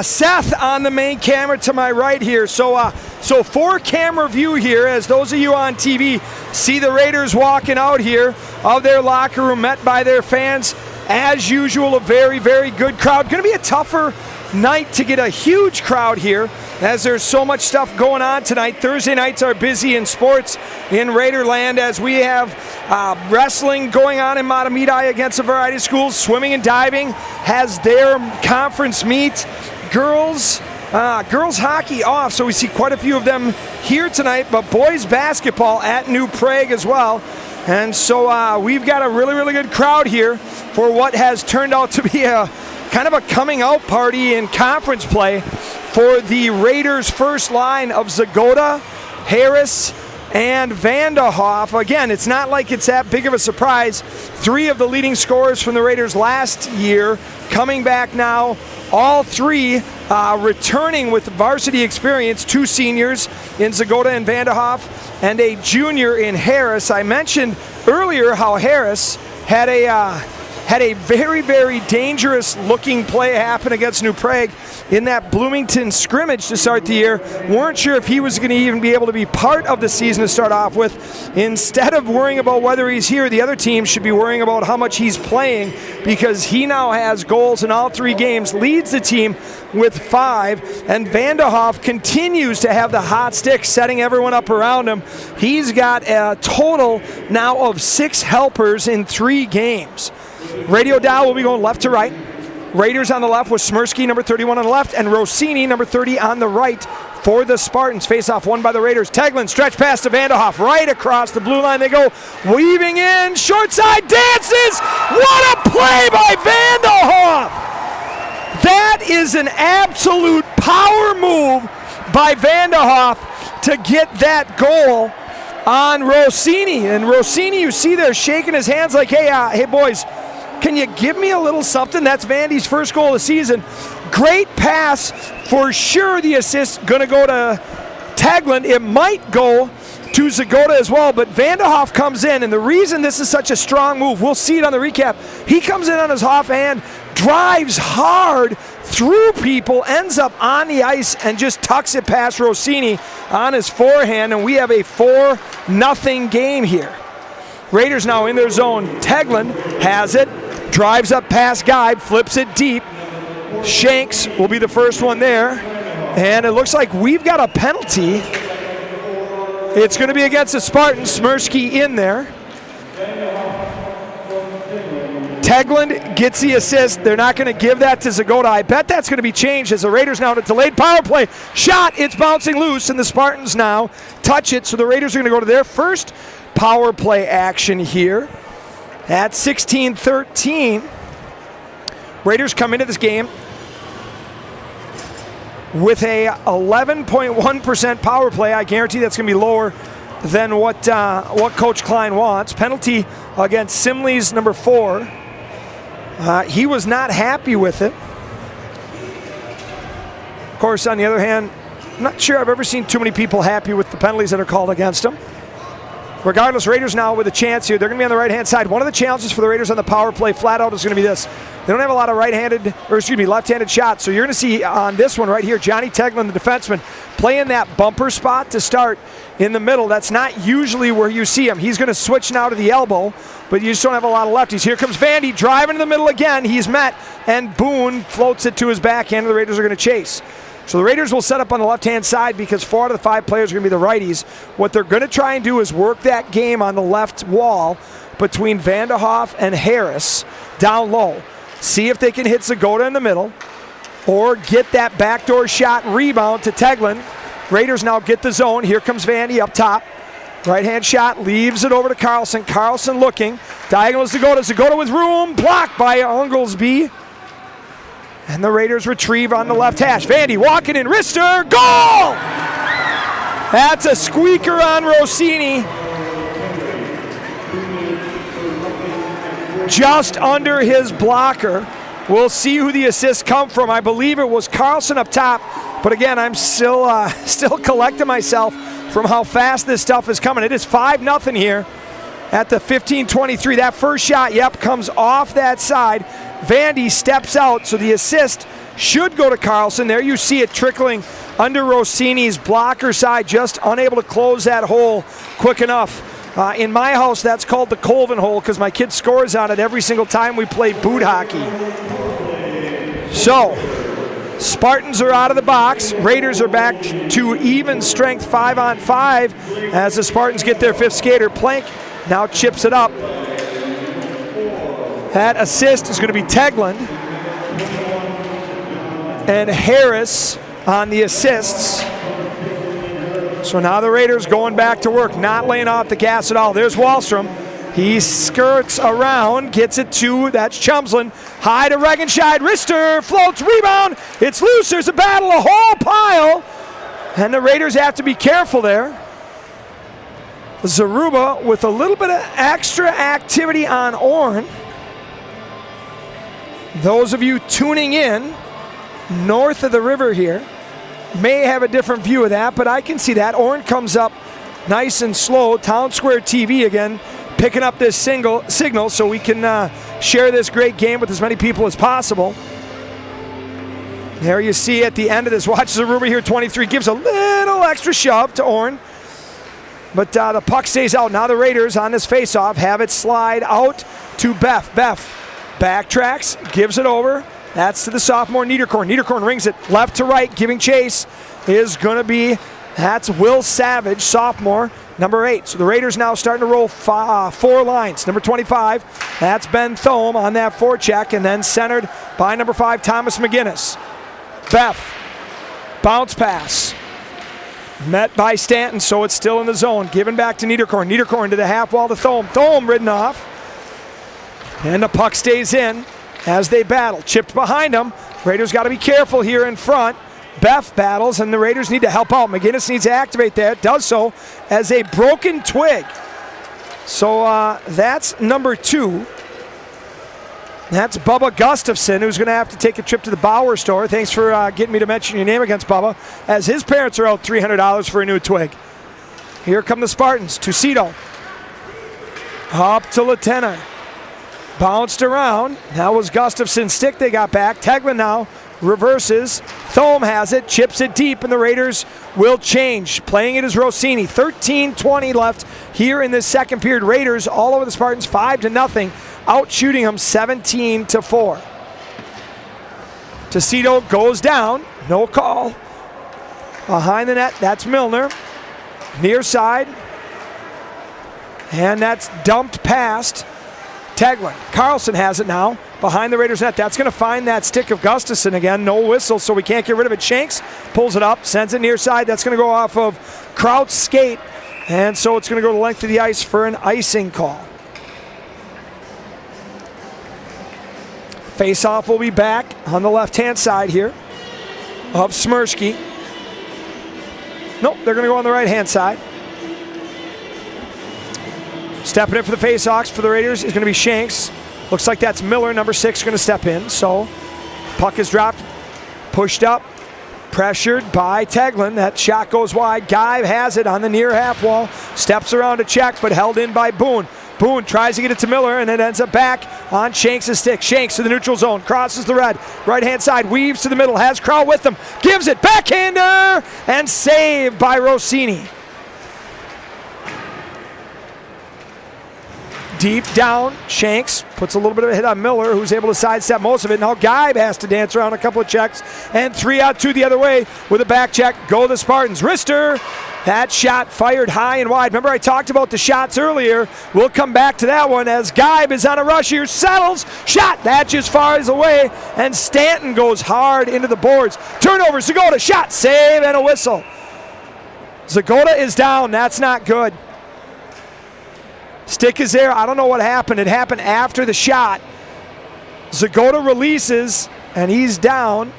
Seth on the main camera to my right here. So 4-camera view here as those of you on TV see the Raiders walking out here of their locker room, met by their fans. As usual, a very, very good crowd. Going to be a tougher night to get a huge crowd here as there's so much stuff going on tonight. Thursday nights are busy in sports in Raiderland as we have wrestling going on in Matamidi against a variety of schools. Swimming and diving has their conference meet. Girls hockey off, so we see quite a few of them here tonight, but boys basketball at New Prague as well. And so we've got a really, really good crowd here for what has turned out to be a kind of a coming out party in conference play for the Raiders' first line of Zagota, Harris, and Vanderhoff. Again, it's not like it's that big of a surprise. 3 of the leading scorers from the Raiders last year coming back now. All 3 returning with varsity experience. 2 seniors in Zagota and Vanderhoff and a junior in Harris. I mentioned earlier how Harris had a very, very dangerous looking play happen against New Prague in that Bloomington scrimmage to start the year. Weren't sure if he was going to even be able to be part of the season to start off with. Instead of worrying about whether he's here, the other team should be worrying about how much he's playing because he now has goals in all 3 games, leads the team with 5, and Vanderhoff continues to have the hot stick, setting everyone up around him. He's got a total now of 6 helpers in 3 games. Radio dial will be going left to right. Raiders on the left with Smirsky, number 31 on the left, and Rossini, number 30 on the right for the Spartans. Face-off won by the Raiders. Teglin stretch pass to Vanderhoff. Right across the blue line they go. Weaving in. Short side dances. What a play by Vanderhoff. That is an absolute power move by Vanderhoff to get that goal on Rossini. And Rossini, you see there shaking his hands like, hey boys, can you give me a little something? That's Vandy's first goal of the season. Great pass. For sure the assist going to go to Teglin. It might go to Zagota as well, but Vanderhoff comes in, and the reason this is such a strong move, we'll see it on the recap, he comes in on his offhand, drives hard through people, ends up on the ice, and just tucks it past Rossini on his forehand, and we have a 4-0 game here. Raiders now in their zone. Teglin has it, drives up past Guy, flips it deep. Shanks will be the first one there, and it looks like we've got a penalty. It's going to be against the Spartans. Smirsky in there. Teglin gets the assist. They're not going to give that to Zagota. I bet that's going to be changed as the Raiders now to delayed power play. Shot, it's bouncing loose, and the Spartans now touch it. So the Raiders are going to go to their first power play action here at 16-13. Raiders come into this game with a 11.1% power play. I guarantee that's going to be lower than what Coach Klein wants. Penalty against Simley's number 4. He was not happy with it. Of course, on the other hand, I'm not sure I've ever seen too many people happy with the penalties that are called against them. Regardless, Raiders now with a chance here. They're going to be on the right-hand side. One of the challenges for the Raiders on the power play flat out is going to be this. They don't have a lot of left-handed shots. So you're going to see on this one right here, Johnny Teglin, the defenseman, playing that bumper spot to start in the middle. That's not usually where you see him. He's going to switch now to the elbow, but you just don't have a lot of lefties. Here comes Vandy driving in the middle again. He's met, and Boone floats it to his backhand, and the Raiders are going to chase. So the Raiders will set up on the left-hand side because 4 out of the 5 players are going to be the righties. What they're going to try and do is work that game on the left wall between Vanderhoff and Harris down low. See if they can hit Zagota in the middle or get that backdoor shot rebound to Teglin. Raiders now get the zone. Here comes Vandy up top. Right-hand shot, leaves it over to Carlson. Carlson looking. Diagonal is Zagota. Zagota with room. Blocked by Unglesby. And the Raiders retrieve on the left hash. Vandy walking in. Wrister. Goal! That's a squeaker on Rossini. Just under his blocker. We'll see who the assists come from. I believe it was Carlson up top. But again, I'm still collecting myself from how fast this stuff is coming. It is 5-0 here at the 15:23. That first shot, comes off that side. Vandy steps out, so the assist should go to Carlson. There you see it trickling under Rossini's blocker side, just unable to close that hole quick enough. In my house, that's called the Colvin hole because my kid scores on it every single time we play boot hockey. So, Spartans are out of the box. Raiders are back to even strength 5-on-5 as the Spartans get their fifth skater. Plank now chips it up. That assist is going to be Tegland. And Harris on the assists. So now the Raiders going back to work, not laying off the gas at all. There's Wahlstrom. He skirts around, gets it to, that's Chumsland. High to Regenscheid. Wrister floats, rebound. It's loose. There's a battle, a whole pile. And the Raiders have to be careful there. Zaruba with a little bit of extra activity on Orn. Those of you tuning in north of the river here may have a different view of that, but I can see that. Orn comes up nice and slow. Town Square TV again picking up this signal so we can share this great game with as many people as possible. There you see at the end of this, watch Zaruba here, 23, gives a little extra shove to Orn. But the puck stays out. Now the Raiders on this faceoff have it slide out to Beff. Beff backtracks, gives it over. That's to the sophomore Niederkorn. Niederkorn rings it left to right, giving chase is going to be, that's Will Savage, sophomore, number 8. So the Raiders now starting to roll 4 lines. Number 25, that's Ben Thome on that forecheck, and then centered by number 5, Thomas McGinnis. Beff, bounce pass. Met by Stanton, so it's still in the zone. Given back to Niederkorn. Niederkorn to the half wall to Thome. Thome ridden off. And the puck stays in as they battle. Chipped behind them. Raiders got to be careful here in front. Beff battles, and the Raiders need to help out. McGinnis needs to activate that. Does so as a broken twig. So that's number 2. That's Bubba Gustafson, who's going to have to take a trip to the Bauer store. Thanks for getting me to mention your name against Bubba, as his parents are out $300 for a new twig. Here come the Spartans. Tucito. Up to Lieutenant. Bounced around. That was Gustafson's stick they got back. Tegland now reverses. Thome has it, chips it deep, and the Raiders will change. Playing it is Rossini. 13:20 left here in this second period. Raiders all over the Spartans, 5-0. Out shooting them 17-4. Tucito goes down. No call. Behind the net, that's Milner. Near side. And that's dumped past Tegland. Carlson has it now behind the Raiders net. That's going to find that stick of Gustafson again. No whistle, so we can't get rid of it. Shanks pulls it up, sends it near side. That's going to go off of Kraut's skate. And so it's going to go the length of the ice for an icing call. Face-off will be back on the left-hand side here of Smirsky. Nope, they're going to go on the right-hand side. Stepping in for the face-offs for the Raiders is going to be Shanks. Looks like that's Miller, number 6, going to step in. So puck is dropped, pushed up, pressured by Tegland. That shot goes wide. Guy has it on the near half wall. Steps around to check, but held in by Boone. Boone tries to get it to Miller, and it ends up back on Shanks' stick. Shanks to the neutral zone, crosses the red. Right-hand side, weaves to the middle, has Kraut with him. Gives it, backhander, and saved by Rossini. Deep down, Shanks puts a little bit of a hit on Miller, who's able to sidestep most of it. Now Geib has to dance around a couple of checks, and 3-out-2 the other way with a back check. Go the Spartans. Wrister, that shot fired high and wide. Remember I talked about the shots earlier. We'll come back to that one as Geib is on a rush here. Settles, shot, that just fires away, and Stanton goes hard into the boards. Turnover, Zagota, shot, save, and a whistle. Zagota is down, that's not good. Stick is there. I don't know what happened. It happened after the shot. Zagota releases, and he's down.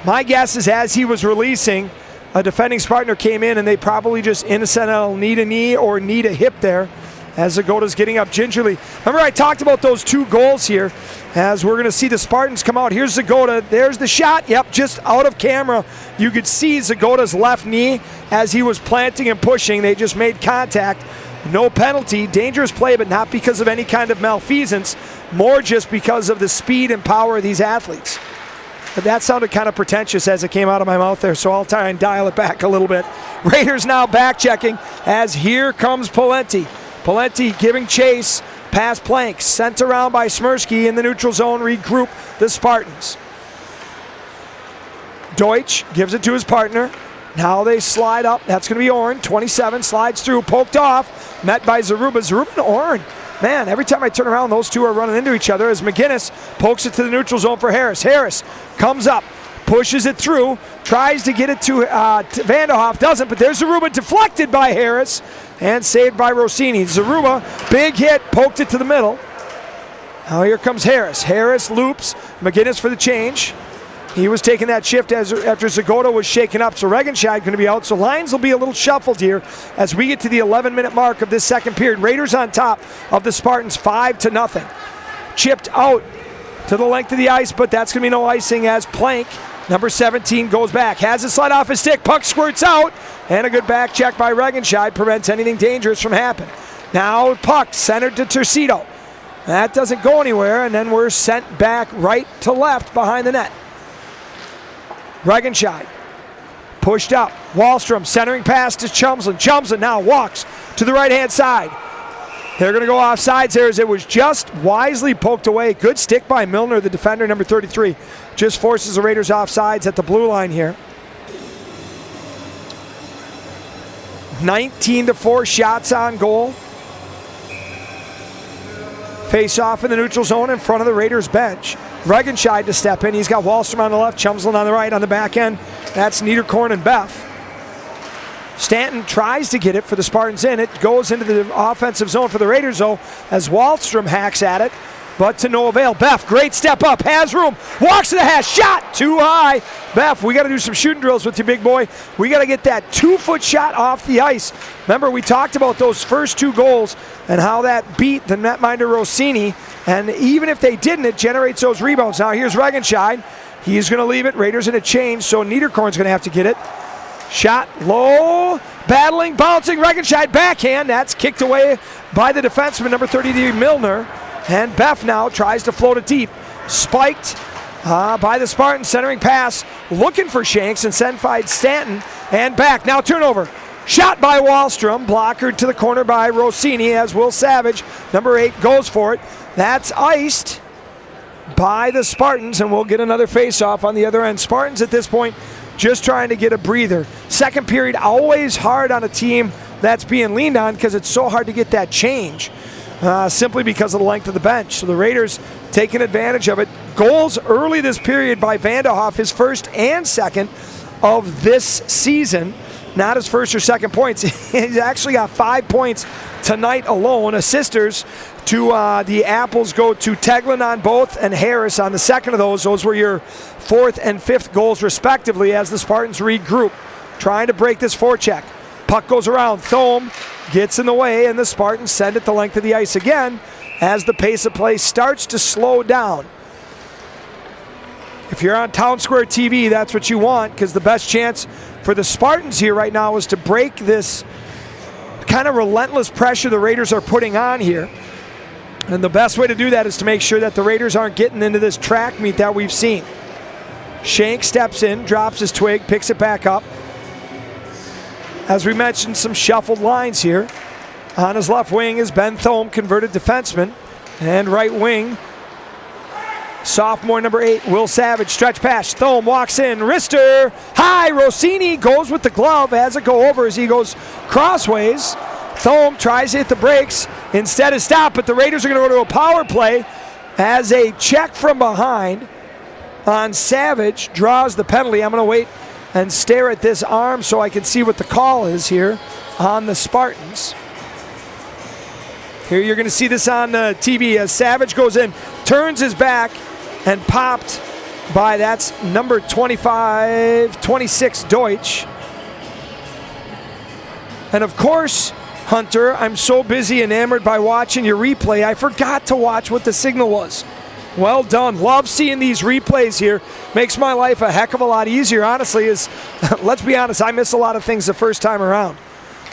My guess is as he was releasing, a defending Spartaner came in, and they probably just innocently need a knee or need a hip there as Zagota's getting up gingerly. Remember I talked about those 2 goals here as we're going to see the Spartans come out. Here's Zagota. There's the shot. Yep, just out of camera. You could see Zagota's left knee as he was planting and pushing. They just made contact. No penalty. Dangerous play, but not because of any kind of malfeasance. More just because of the speed and power of these athletes. But that sounded kind of pretentious as it came out of my mouth there, so I'll try and dial it back a little bit. Raiders now back checking as here comes Polenti. Polenti giving chase, pass Plank, sent around by Smirsky in the neutral zone, regroup the Spartans. Deutsch gives it to his partner. Now they slide up. That's going to be Orn. 27 slides through, poked off, met by Zaruba. Zaruba and Orn. Man, every time I turn around, those two are running into each other as McGinnis pokes it to the neutral zone for Harris. Harris comes up, pushes it through, tries to get it to Vanderhoff, doesn't, but there's Zaruba deflected by Harris and saved by Rossini. Zaruba, big hit, poked it to the middle. Now here comes Harris. Harris loops, McGinnis for the change. He was taking that shift after Zagota was shaken up, so Regenscheid going to be out. So lines will be a little shuffled here as we get to the 11-minute mark of this second period. Raiders on top of the Spartans 5-0. Chipped out to the length of the ice, but that's going to be no icing as Plank, number 17, goes back. Has it slide off his stick, puck squirts out, and a good back check by Regenscheid prevents anything dangerous from happening. Now puck centered to Tercito. That doesn't go anywhere, and then we're sent back right to left behind the net. Regenscheid pushed up. Wahlstrom centering pass to Chumsland. Chumsland now walks to the right-hand side. They're going to go offsides there as it was just wisely poked away. Good stick by Milner, the defender, number 33. Just forces the Raiders offsides at the blue line here. 19-4 shots on goal. Face off in the neutral zone in front of the Raiders bench. Regenscheid to step in. He's got Wahlstrom on the left, Chumsland on the right. On the back end, that's Niederkorn and Beff. Stanton tries to get it for the Spartans in. It goes into the offensive zone for the Raiders, though, as Wahlstrom hacks at it, but to no avail. Beff, great step up, has room, walks to the hash, shot too high. Beff, we got to do some shooting drills with you, big boy. We got to get that 2-foot shot off the ice. Remember, we talked about those first 2 goals and how that beat the netminder Rossini, and even if they didn't, it generates those rebounds. Now here's Regenscheid. He's going to leave it. Raiders in a change, so Niederkorn's going to have to get it. Shot low, battling, bouncing, Regenscheid backhand. That's kicked away by the defenseman, number 33, Milner. And Beff now tries to float it deep. Spiked by the Spartans, centering pass, looking for Shanks, and sent by Stanton, and back. Now turnover. Shot by Wahlstrom, blockered to the corner by Rossini as Will Savage, number 8, goes for it. That's iced by the Spartans, and we'll get another face-off on the other end. Spartans at this point just trying to get a breather. Second period, always hard on a team that's being leaned on because it's so hard to get that change, simply because of the length of the bench. So the Raiders taking advantage of it. Goals early this period by Vanderhoff, his first and second of this season. Not his first or second points. He's actually got 5 points tonight alone. Assisters to the Apples go to Teglin on both and Harris on the second of those. Those were your 4th and 5th goals respectively as the Spartans regroup, trying to break this forecheck. Puck goes around. Thome gets in the way, and the Spartans send it the length of the ice again as the pace of play starts to slow down. If you're on Town Square TV, that's what you want, because the best chance for the Spartans here right now is to break this kind of relentless pressure the Raiders are putting on here. And the best way to do that is to make sure that the Raiders aren't getting into this track meet that we've seen. Shank steps in, drops his twig, picks it back up. As we mentioned, some shuffled lines here. On his left wing is Ben Thome, converted defenseman. And right wing, sophomore number 8, Will Savage, stretch pass. Thome walks in, wrister, high, Rossini goes with the glove, has it go over as he goes crossways. Thome tries to hit the brakes, instead is stopped, but the Raiders are going to go to a power play as a check from behind on Savage draws the penalty. I'm going to wait and stare at this arm so I can see what the call is here on the Spartans. Here you're going to see this on TV as Savage goes in, turns his back, and popped by, that's number 26, Deutsch. And of course, Hunter, I'm so busy enamored by watching your replay, I forgot to watch what the signal was. Well done. Love seeing these replays here. Makes my life a heck of a lot easier, honestly. Let's be honest, I miss a lot of things the first time around.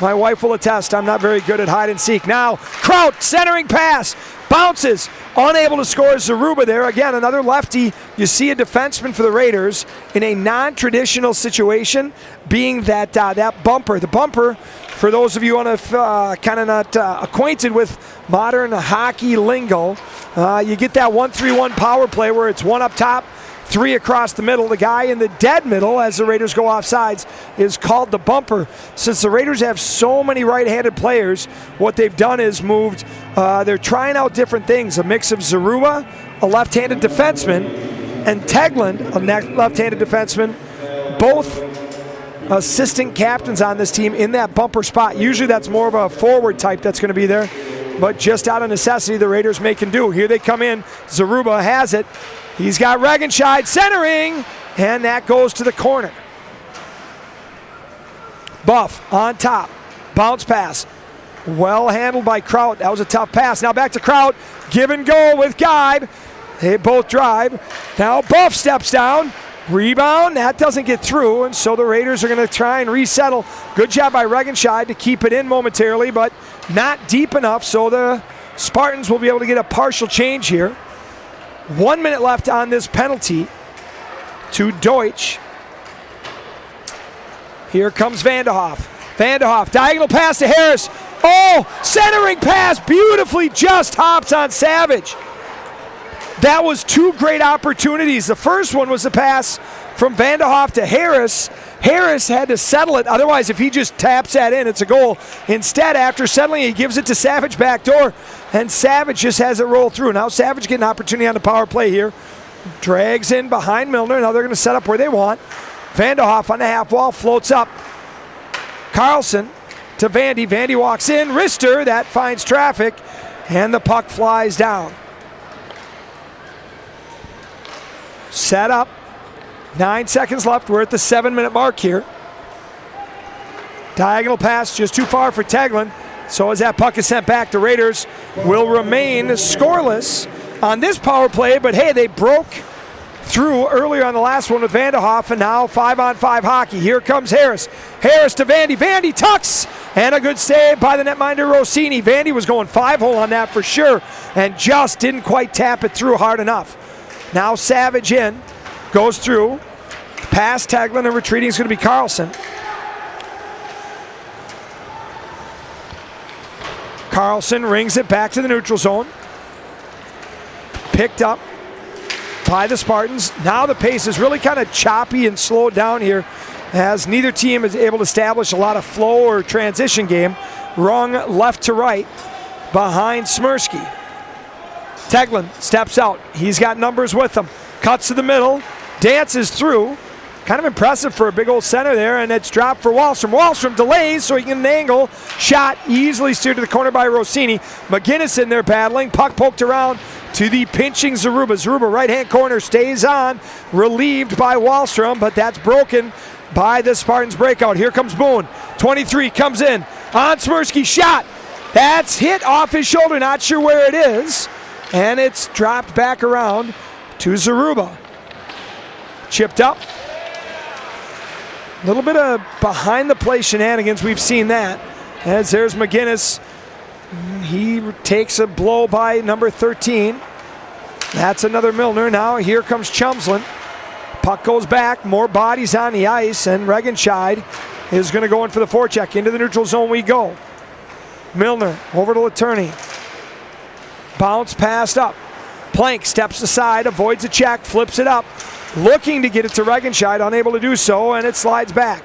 My wife will attest, I'm not very good at hide and seek. Now, Kraut, centering pass, bounces, unable to score. Zaruba there. Again, another lefty. You see a defenseman for the Raiders in a non-traditional situation, being that that bumper. The bumper, for those of you kind of not acquainted with modern hockey lingo, you get that 1-3-1 power play where it's one up top, three across the middle. The guy in the dead middle, as the Raiders go off sides, is called the bumper. Since the Raiders have so many right-handed players, what they've done is moved, they're trying out different things. A mix of Zaruba, a left-handed defenseman, and Tegland, a left-handed defenseman, both assistant captains on this team in that bumper spot. Usually that's more of a forward type that's going to be there, but just out of necessity, the Raiders make and do. Here they come in. Zaruba has it. He's got Regenscheid centering, and that goes to the corner. Buff on top. Bounce pass. Well handled by Kraut. That was a tough pass. Now back to Kraut. Give and go with Geib. They both drive. Now Buff steps down. Rebound. That doesn't get through, and so the Raiders are going to try and resettle. Good job by Regenscheid to keep it in momentarily, but not deep enough, so the Spartans will be able to get a partial change here. 1 minute left on this penalty to Deutsch. Here comes Vanderhoff. Vanderhoff, diagonal pass to Harris. Oh, centering pass, beautifully just hops on Savage. That was two great opportunities. The first one was the pass from Vanderhoff to Harris. Harris had to settle it. Otherwise, if he just taps that in, it's a goal. Instead, after settling, he gives it to Savage backdoor, and Savage just has it roll through. Now Savage getting an opportunity on the power play here. Drags in behind Milner. Now they're going to set up where they want. Vanderhoff on the half wall, floats up. Carlson to Vandy. Vandy walks in. Rister, that finds traffic, and the puck flies down. Set up. 9 seconds left. We're at the 7-minute mark here. Diagonal pass just too far for Tegland. So as that puck is sent back, the Raiders will remain scoreless on this power play. But hey, they broke through earlier on the last one with Vanderhoff, and now 5-on-5 hockey. Here comes Harris. Harris to Vandy. Vandy tucks, and a good save by the netminder Rossini. Vandy was going 5-hole on that for sure, and just didn't quite tap it through hard enough. Now Savage in. Goes through, past Tegland, and retreating is going to be Carlson. Carlson rings it back to the neutral zone. Picked up by the Spartans. Now the pace is really kind of choppy and slowed down here, as neither team is able to establish a lot of flow or transition game. Rung left to right behind Smirsky. Tegland steps out. He's got numbers with him. Cuts to the middle. Dances through. Kind of impressive for a big old center there, and it's dropped for Wahlstrom. Wahlstrom delays so he can get an angle. Shot easily steered to the corner by Rossini. McGinnis in there battling. Puck poked around to the pinching Zaruba. Zaruba right-hand corner stays on. Relieved by Wahlstrom, but that's broken by the Spartans breakout. Here comes Boone. 23 comes in. On Smirsky, shot. That's hit off his shoulder. Not sure where it is. And it's dropped back around to Zaruba. Chipped up. A little bit of behind-the-play shenanigans. We've seen that. As there's McGinnis. He takes a blow by number 13. That's another Milner. Now here comes Chumsland. Puck goes back. More bodies on the ice. And Regenscheid is going to go in for the forecheck. Into the neutral zone we go. Milner over to Letourneau. Bounce passed up. Plank steps aside, avoids a check, flips it up. Looking to get it to Regenscheid, unable to do so, and it slides back.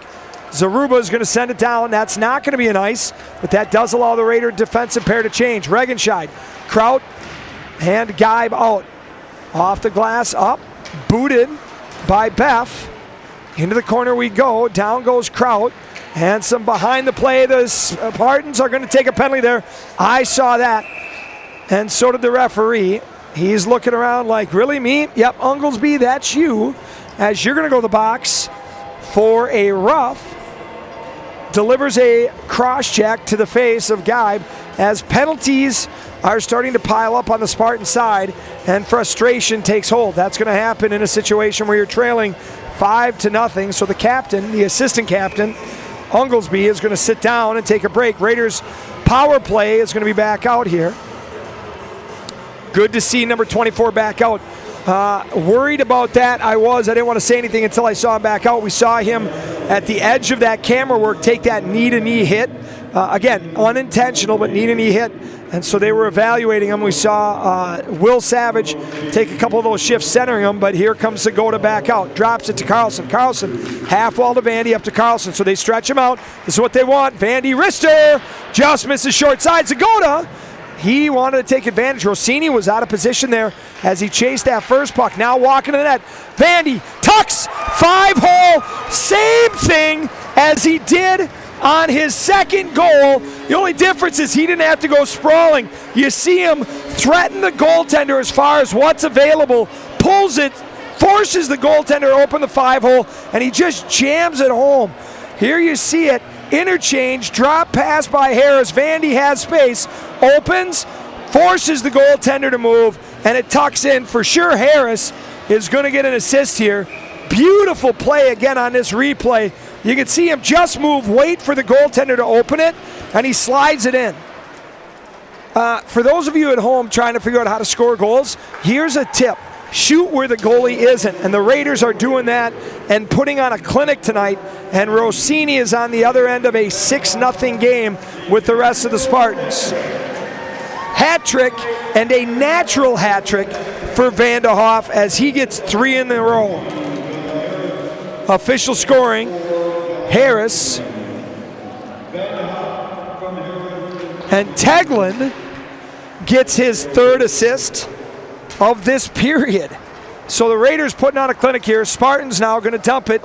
Zaruba is going to send it down. That's not going to be an ice, but that does allow the Raider defensive pair to change. Regenscheid, Kraut, and Geib out. Off the glass, up, booted by Beff. Into the corner we go. Down goes Kraut, And some behind the play. The Spartans are going to take a penalty there. I saw that. And so did the referee. He's looking around like, really, me? Yep, Unglesby, that's you. As you're going to go to the box for a rough. Delivers a cross-check to the face of Geib as penalties are starting to pile up on the Spartan side and frustration takes hold. That's going to happen in a situation where you're trailing 5-0. So the captain, the assistant captain, Unglesby, is going to sit down and take a break. Raiders power play is going to be back out here. Good to see number 24 back out. Worried about that, I didn't want to say anything until I saw him back out. We saw him at the edge of that camera work take that knee-to-knee hit. Again, unintentional, but knee-to-knee hit. And so they were evaluating him. We saw Will Savage take a couple of those shifts centering him, but here comes Segota back out. Drops it to Carlson. Carlson, half wall to Vandy, up to Carlson. So they stretch him out. This is what they want. Vandy, wrister, just misses short side. Segota, he wanted to take advantage. Rossini was out of position there as he chased that first puck. Now walking to the net. Vandy tucks, 5-hole, same thing as he did on his second goal. The only difference is he didn't have to go sprawling. You see him threaten the goaltender as far as what's available, pulls it, forces the goaltender to open the 5-hole, and he just jams it home. Here you see it. Interchange, drop pass by Harris. Vandy has space, opens, forces the goaltender to move, and it tucks in. For sure, Harris is going to get an assist here. Beautiful play again on this replay. You can see him just move, wait for the goaltender to open it, and he slides it in. For those of you at home trying to figure out how to score goals, here's a tip. Shoot where the goalie isn't, and the Raiders are doing that and putting on a clinic tonight, and Rossini is on the other end of a 6-0 game with the rest of the Spartans. Hat trick, and a natural hat trick for Vanderhoff as he gets 3 in a row. Official scoring, Harris and Teglin gets his 3rd assist of this period. So the Raiders putting on a clinic here. Spartans now going to dump it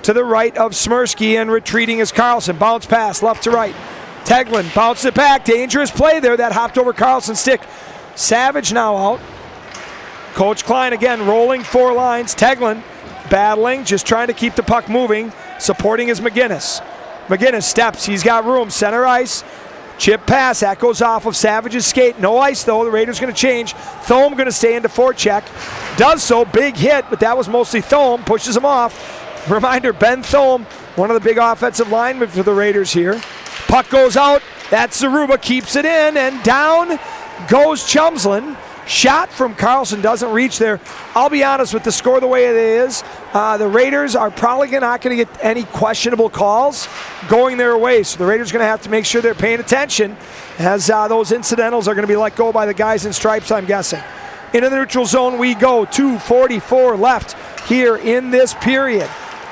to the right of Smirsky, and retreating is Carlson. Bounce pass left to right. Teglin bounced it back. Dangerous play there. That hopped over Carlson's stick. Savage now out. Coach Klein again rolling 4 lines. Teglin battling, just trying to keep the puck moving. Supporting is McGinnis. McGinnis steps. He's got room. Center ice. Chip pass, that goes off of Savage's skate. No ice though, the Raiders going to change. Thome going to stay into forecheck. Does so, big hit, but that was mostly Thome, pushes him off. Reminder, Ben Thome, one of the big offensive linemen for the Raiders here. Puck goes out, that's Zaruba, keeps it in, and down goes Chumslin. Shot from Carlson doesn't reach there. I'll be honest, with the score the way it is, the Raiders are probably not going to get any questionable calls going their way. So the Raiders are going to have to make sure they're paying attention as those incidentals are going to be let go by the guys in stripes, I'm guessing. Into the neutral zone we go. 2:44 left here in this period.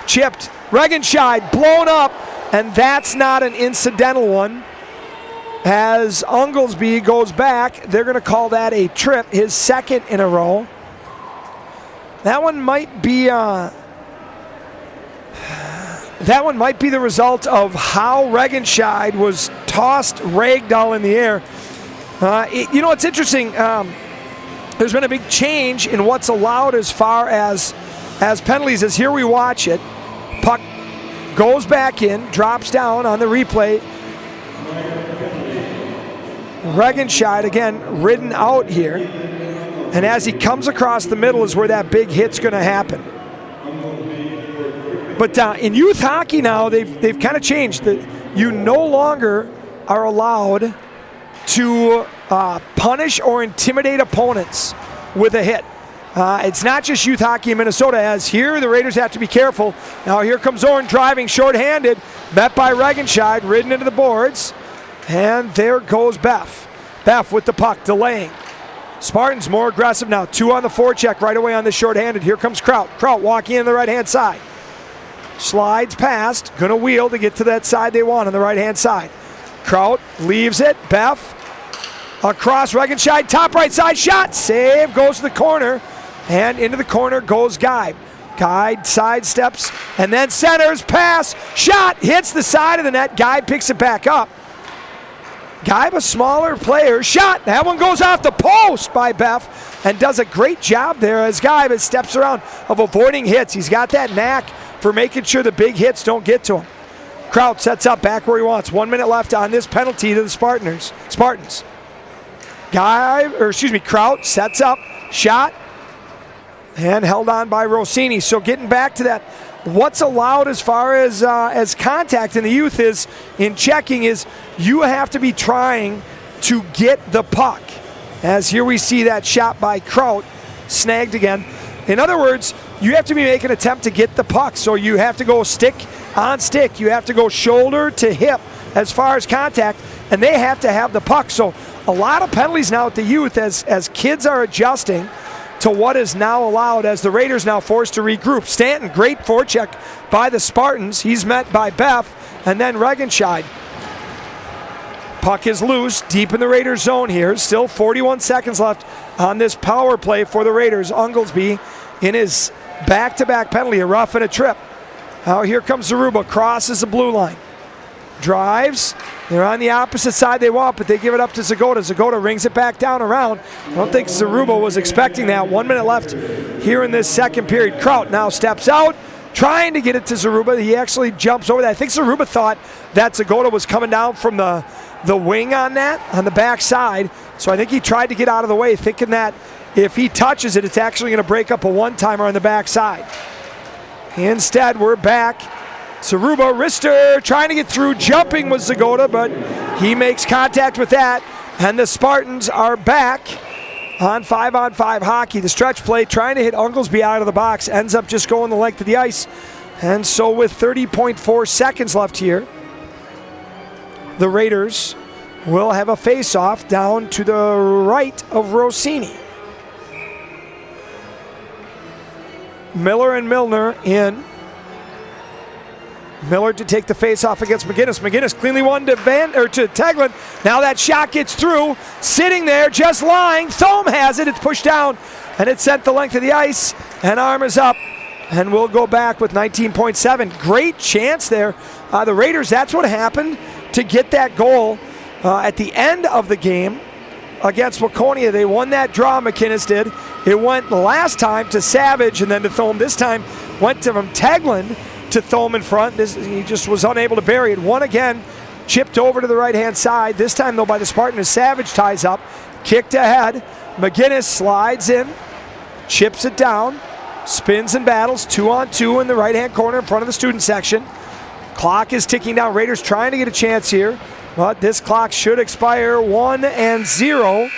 Chipped. Regenscheid blown up, and that's not an incidental one. As Unglesby goes back, they're going to call that a trip, his 2nd in a row. That one might be the result of how Regenscheid was tossed ragdoll in the air. It's interesting. There's been a big change in what's allowed as far as penalties. As here we watch it, puck goes back in, drops down on the replay. Regenscheid again ridden out here, and as he comes across the middle is where that big hit's going to happen. But in youth hockey now, they've kind of changed. You no longer are allowed to punish or intimidate opponents with a hit. It's not just youth hockey in Minnesota, as here the Raiders have to be careful. Now here comes Zorn driving shorthanded, met by Regenscheid, ridden into the boards. And there goes Beff. Beff with the puck, delaying. Spartans more aggressive now. 2 on the forecheck right away on the shorthanded. Here comes Kraut. Kraut walking in the right-hand side. Slides past. Going to wheel to get to that side they want on the right-hand side. Kraut leaves it. Beff across Regenscheid. Top right side shot. Save. Goes to the corner. And into the corner goes Geib. Guy sidesteps and then centers, pass, shot, hits the side of the net. Guy picks it back up. Guy, a smaller player, shot. That one goes off the post by Beff and does a great job there as Guy steps around of avoiding hits. He's got that knack for making sure the big hits don't get to him. Kraut sets up back where he wants. 1 minute left on this penalty to the Spartans. Kraut sets up, shot, and held on by Rossini. So getting back to that, what's allowed as far as contact in the youth is in checking is you have to be trying to get the puck. As here we see that shot by Kraut, snagged again. In other words, you have to be making an attempt to get the puck. So you have to go stick on stick. You have to go shoulder to hip as far as contact, and they have to have the puck. So a lot of penalties now at the youth as kids are adjusting to what is now allowed as the Raiders now forced to regroup. Stanton, great forecheck by the Spartans. He's met by Beff and then Regenscheid. Puck is loose, deep in the Raiders zone here. Still 41 seconds left on this power play for the Raiders. Unglesby in his back-to-back penalty, a rough and a trip. Now here comes Zaruba, crosses the blue line. Drives, they're on the opposite side they want, but they give it up to Zagota. Zagota rings it back down around. I don't think Zaruba was expecting that. 1 minute left here in this second period. Kraut now steps out, trying to get it to Zaruba. He actually jumps over that. I think Zaruba thought that Zagota was coming down from the wing on the back side. So I think he tried to get out of the way, thinking that if he touches it, it's actually going to break up a one-timer on the back side. Instead, we're back. Zaruba, wrister, trying to get through, jumping with Zagota, but he makes contact with that, and the Spartans are back on 5-on-5 hockey. The stretch play, trying to hit Unglesby out of the box, ends up just going the length of the ice. And so with 30.4 seconds left here, the Raiders will have a face-off down to the right of Rossini. Miller and Milner in. Miller to take the face-off against McGinnis. McGinnis cleanly won to Teglin. Now that shot gets through. Sitting there, just lying. Thome has it. It's pushed down, and it's sent the length of the ice. And arm is up, and we'll go back with 19.7. Great chance there. The Raiders, that's what happened to get that goal at the end of the game against Waconia. They won that draw, McInnes did. It went last time to Savage and then to Thome. This time went from Teglin to Thome in front. He just was unable to bury it. One again, chipped over to the right-hand side. This time, though, by the Spartan as Savage ties up. Kicked ahead. McGinnis slides in, chips it down, spins and battles. 2-on-2 in the right-hand corner in front of the student section. Clock is ticking down. Raiders trying to get a chance here, but this clock should expire 1-0.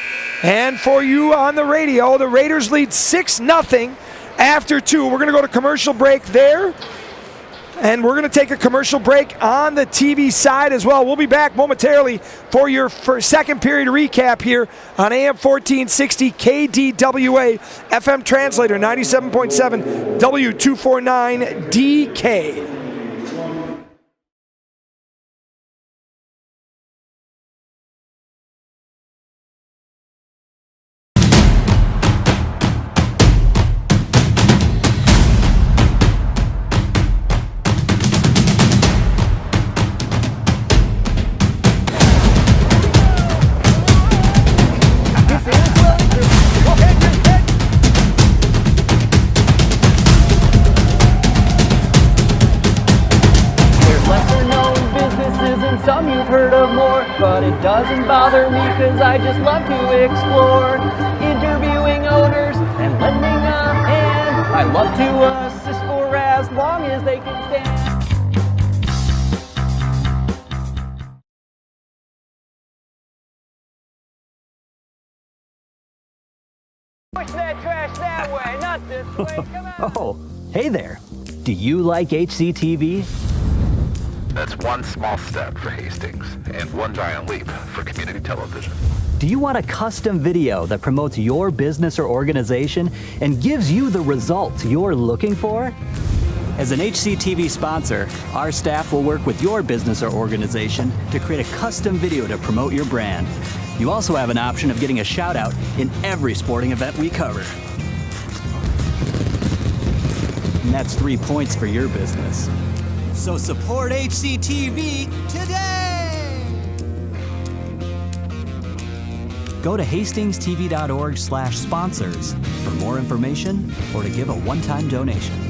And for you on the radio, the Raiders lead 6-0 after 2. We're going to go to commercial break there. And we're going to take a commercial break on the TV side as well. We'll be back momentarily for your second period recap here on AM 1460 KDWA, FM translator 97.7 W249 DK. Doesn't bother me cause I just love to explore, interviewing owners and lending a hand. I love to assist for as long as they can stand. Push that trash that way, not this way. Come on. Oh, hey there. Do you like HCTV? That's one small step for Hastings and one giant leap for community television. Do you want a custom video that promotes your business or organization and gives you the results you're looking for? As an HCTV sponsor, our staff will work with your business or organization to create a custom video to promote your brand. You also have an option of getting a shout out in every sporting event we cover. and that's 3 points for your business. So support HCTV today! Go to hastingstv.org/sponsors for more information or to give a one-time donation.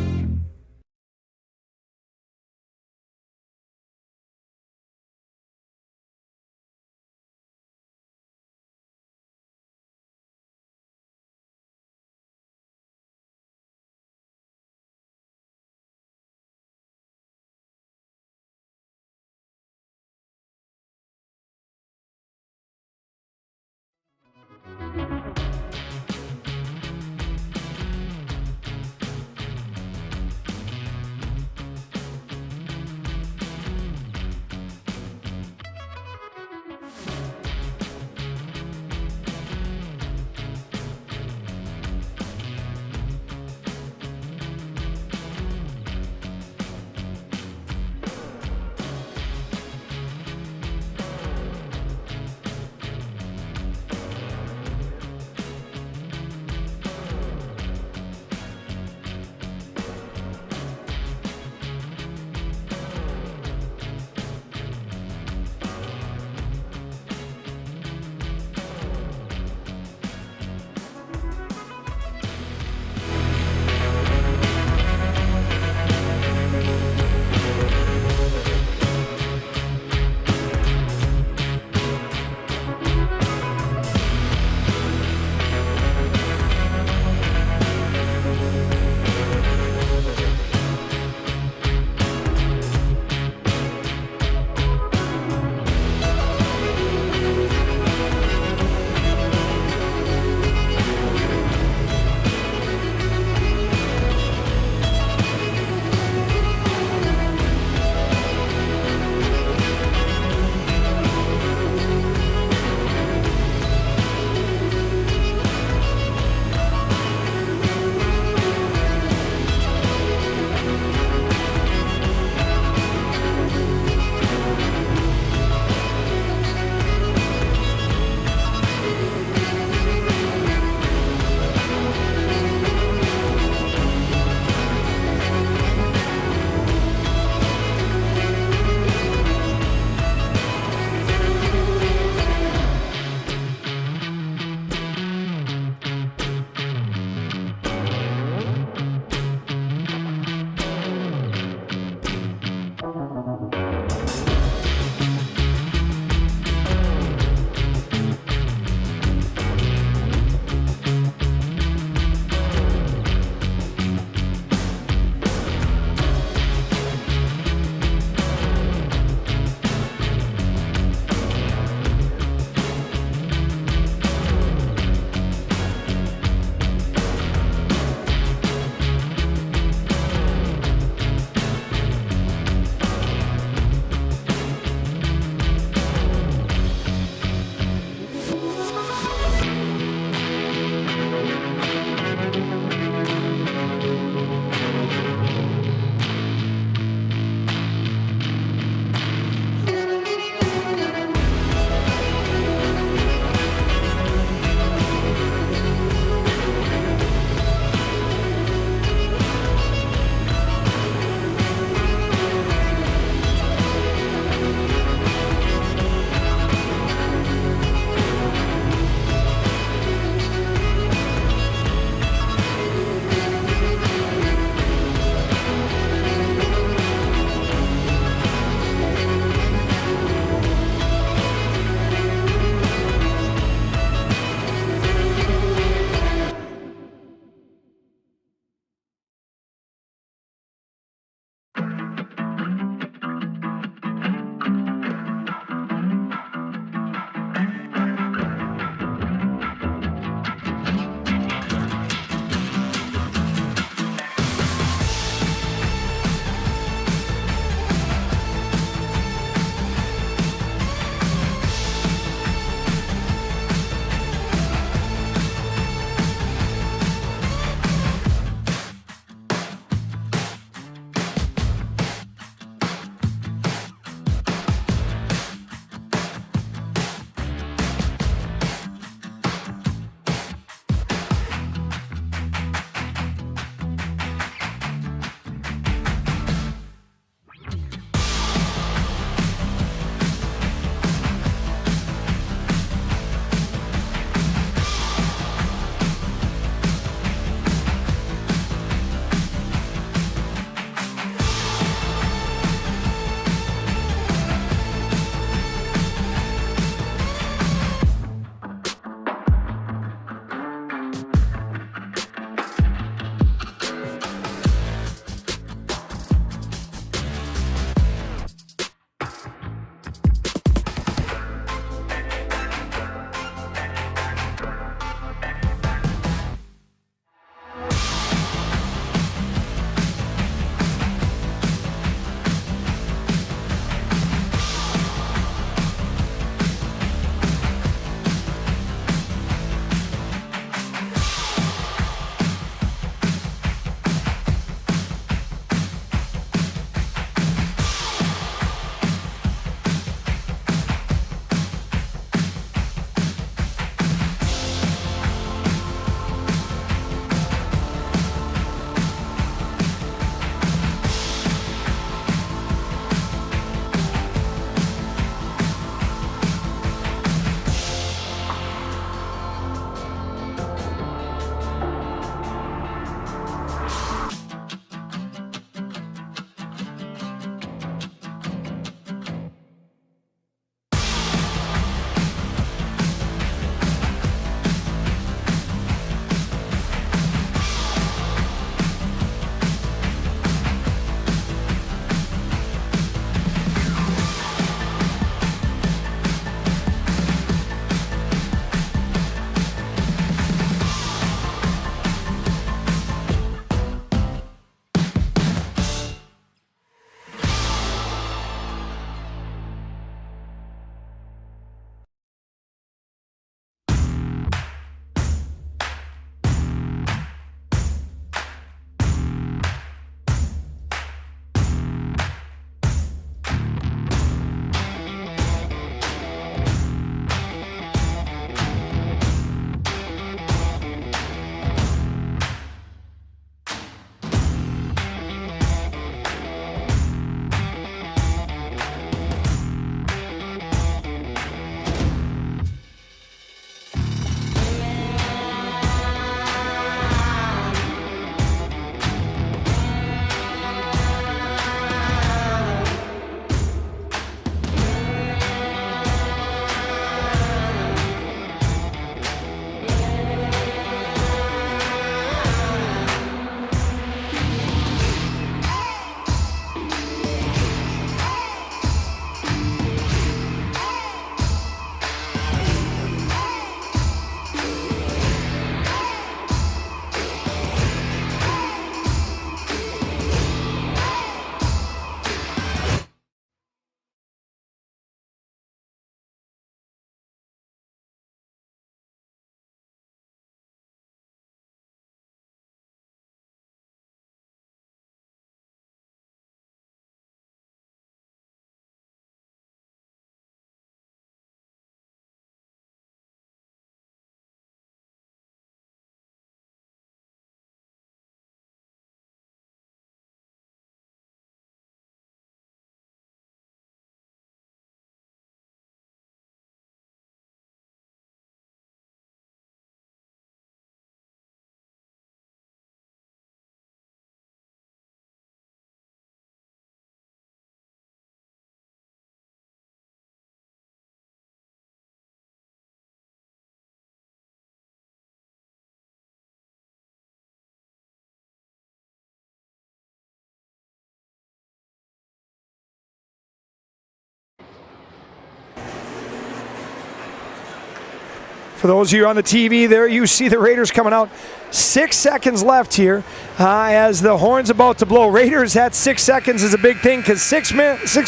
For those of you on the TV there, you see the Raiders coming out. 6 seconds left here as the horn's about to blow. Raiders, that 6 seconds is a big thing because 6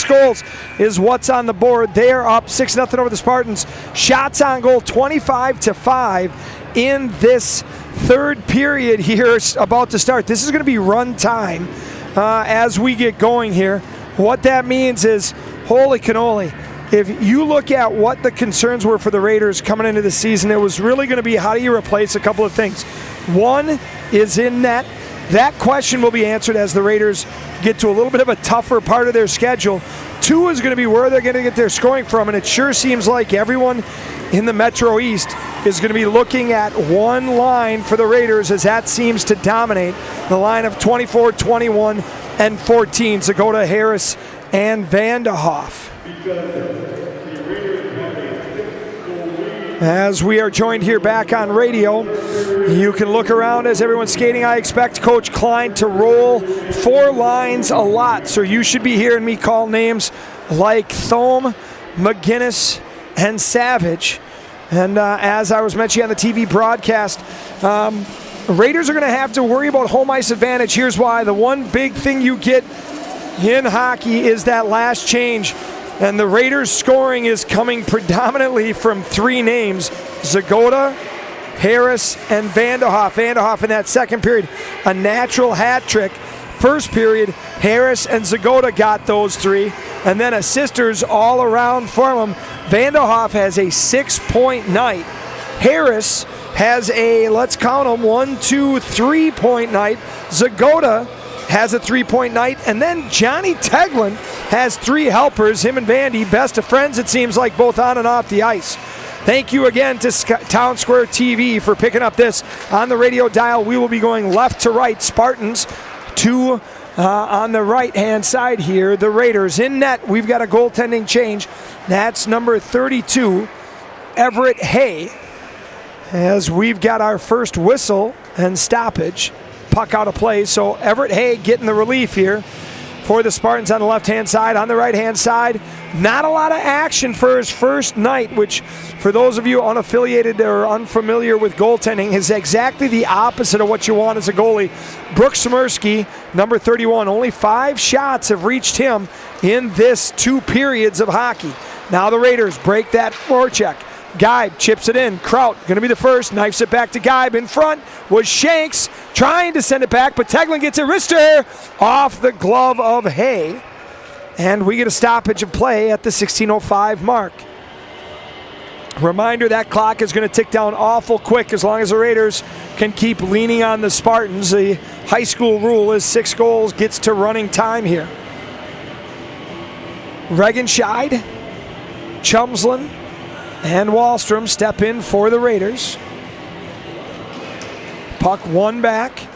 goals is what's on the board. They are up 6-0 over the Spartans. Shots on goal, 25-5 in this third period here about to start. This is going to be run time as we get going here. What that means is, holy cannoli, if you look at what the concerns were for the Raiders coming into the season, it was really going to be how do you replace a couple of things. One is in net. That question will be answered as the Raiders get to a little bit of a tougher part of their schedule. Two is going to be where they're going to get their scoring from, and it sure seems like everyone in the Metro East is going to be looking at one line for the Raiders as that seems to dominate the line of 24, 21, and 14. Zagota, Harris, and Vanderhoff. As we are joined here back on radio, you can look around as everyone's skating. I expect Coach Klein to roll 4 lines a lot, so you should be hearing me call names like Thome, McGinnis, and Savage. And as I was mentioning on the TV broadcast, Raiders are going to have to worry about home ice advantage. Here's why. The one big thing you get in hockey is that last change. And the Raiders' scoring is coming predominantly from 3 names: Zagota, Harris, and Vanderhoff. Vanderhoff in that second period, a natural hat trick. First period, Harris and Zagota got those 3, and then assisters all around for them. Vanderhoff has a 6-point night. Harris has a, let's count them, 1, 2, 3-point night. Zagota has a 3-point night, and then Johnny Teglin has 3 helpers. Him and Vandy, best of friends, it seems like, both on and off the ice. Thank you again to Town Square TV for picking up this on the radio dial. We will be going left to right. Spartans to on the right-hand side here. The Raiders in net. We've got a goaltending change. That's number 32, Everett Hay, as we've got our first whistle and stoppage. Puck out of play, so Everett Hay getting the relief here for the Spartans on the left-hand side. On the right-hand side, not a lot of action for his first night, which for those of you unaffiliated or unfamiliar with goaltending is exactly the opposite of what you want as a goalie. Brooks Smirski, number 31, only 5 shots have reached him in this 2 periods of hockey. Now the Raiders break that forecheck. Geib chips it in. Kraut going to be the first. Knifes it back to Geib. In front was Shanks trying to send it back, but Teglin gets a wrister off the glove of Hay. And we get a stoppage of play at the 16:05 mark. Reminder, that clock is going to tick down awful quick as long as the Raiders can keep leaning on the Spartans. The high school rule is 6 goals gets to running time here. Regenscheid, Chumslin, and Wallstrom step in for the Raiders. Puck won back.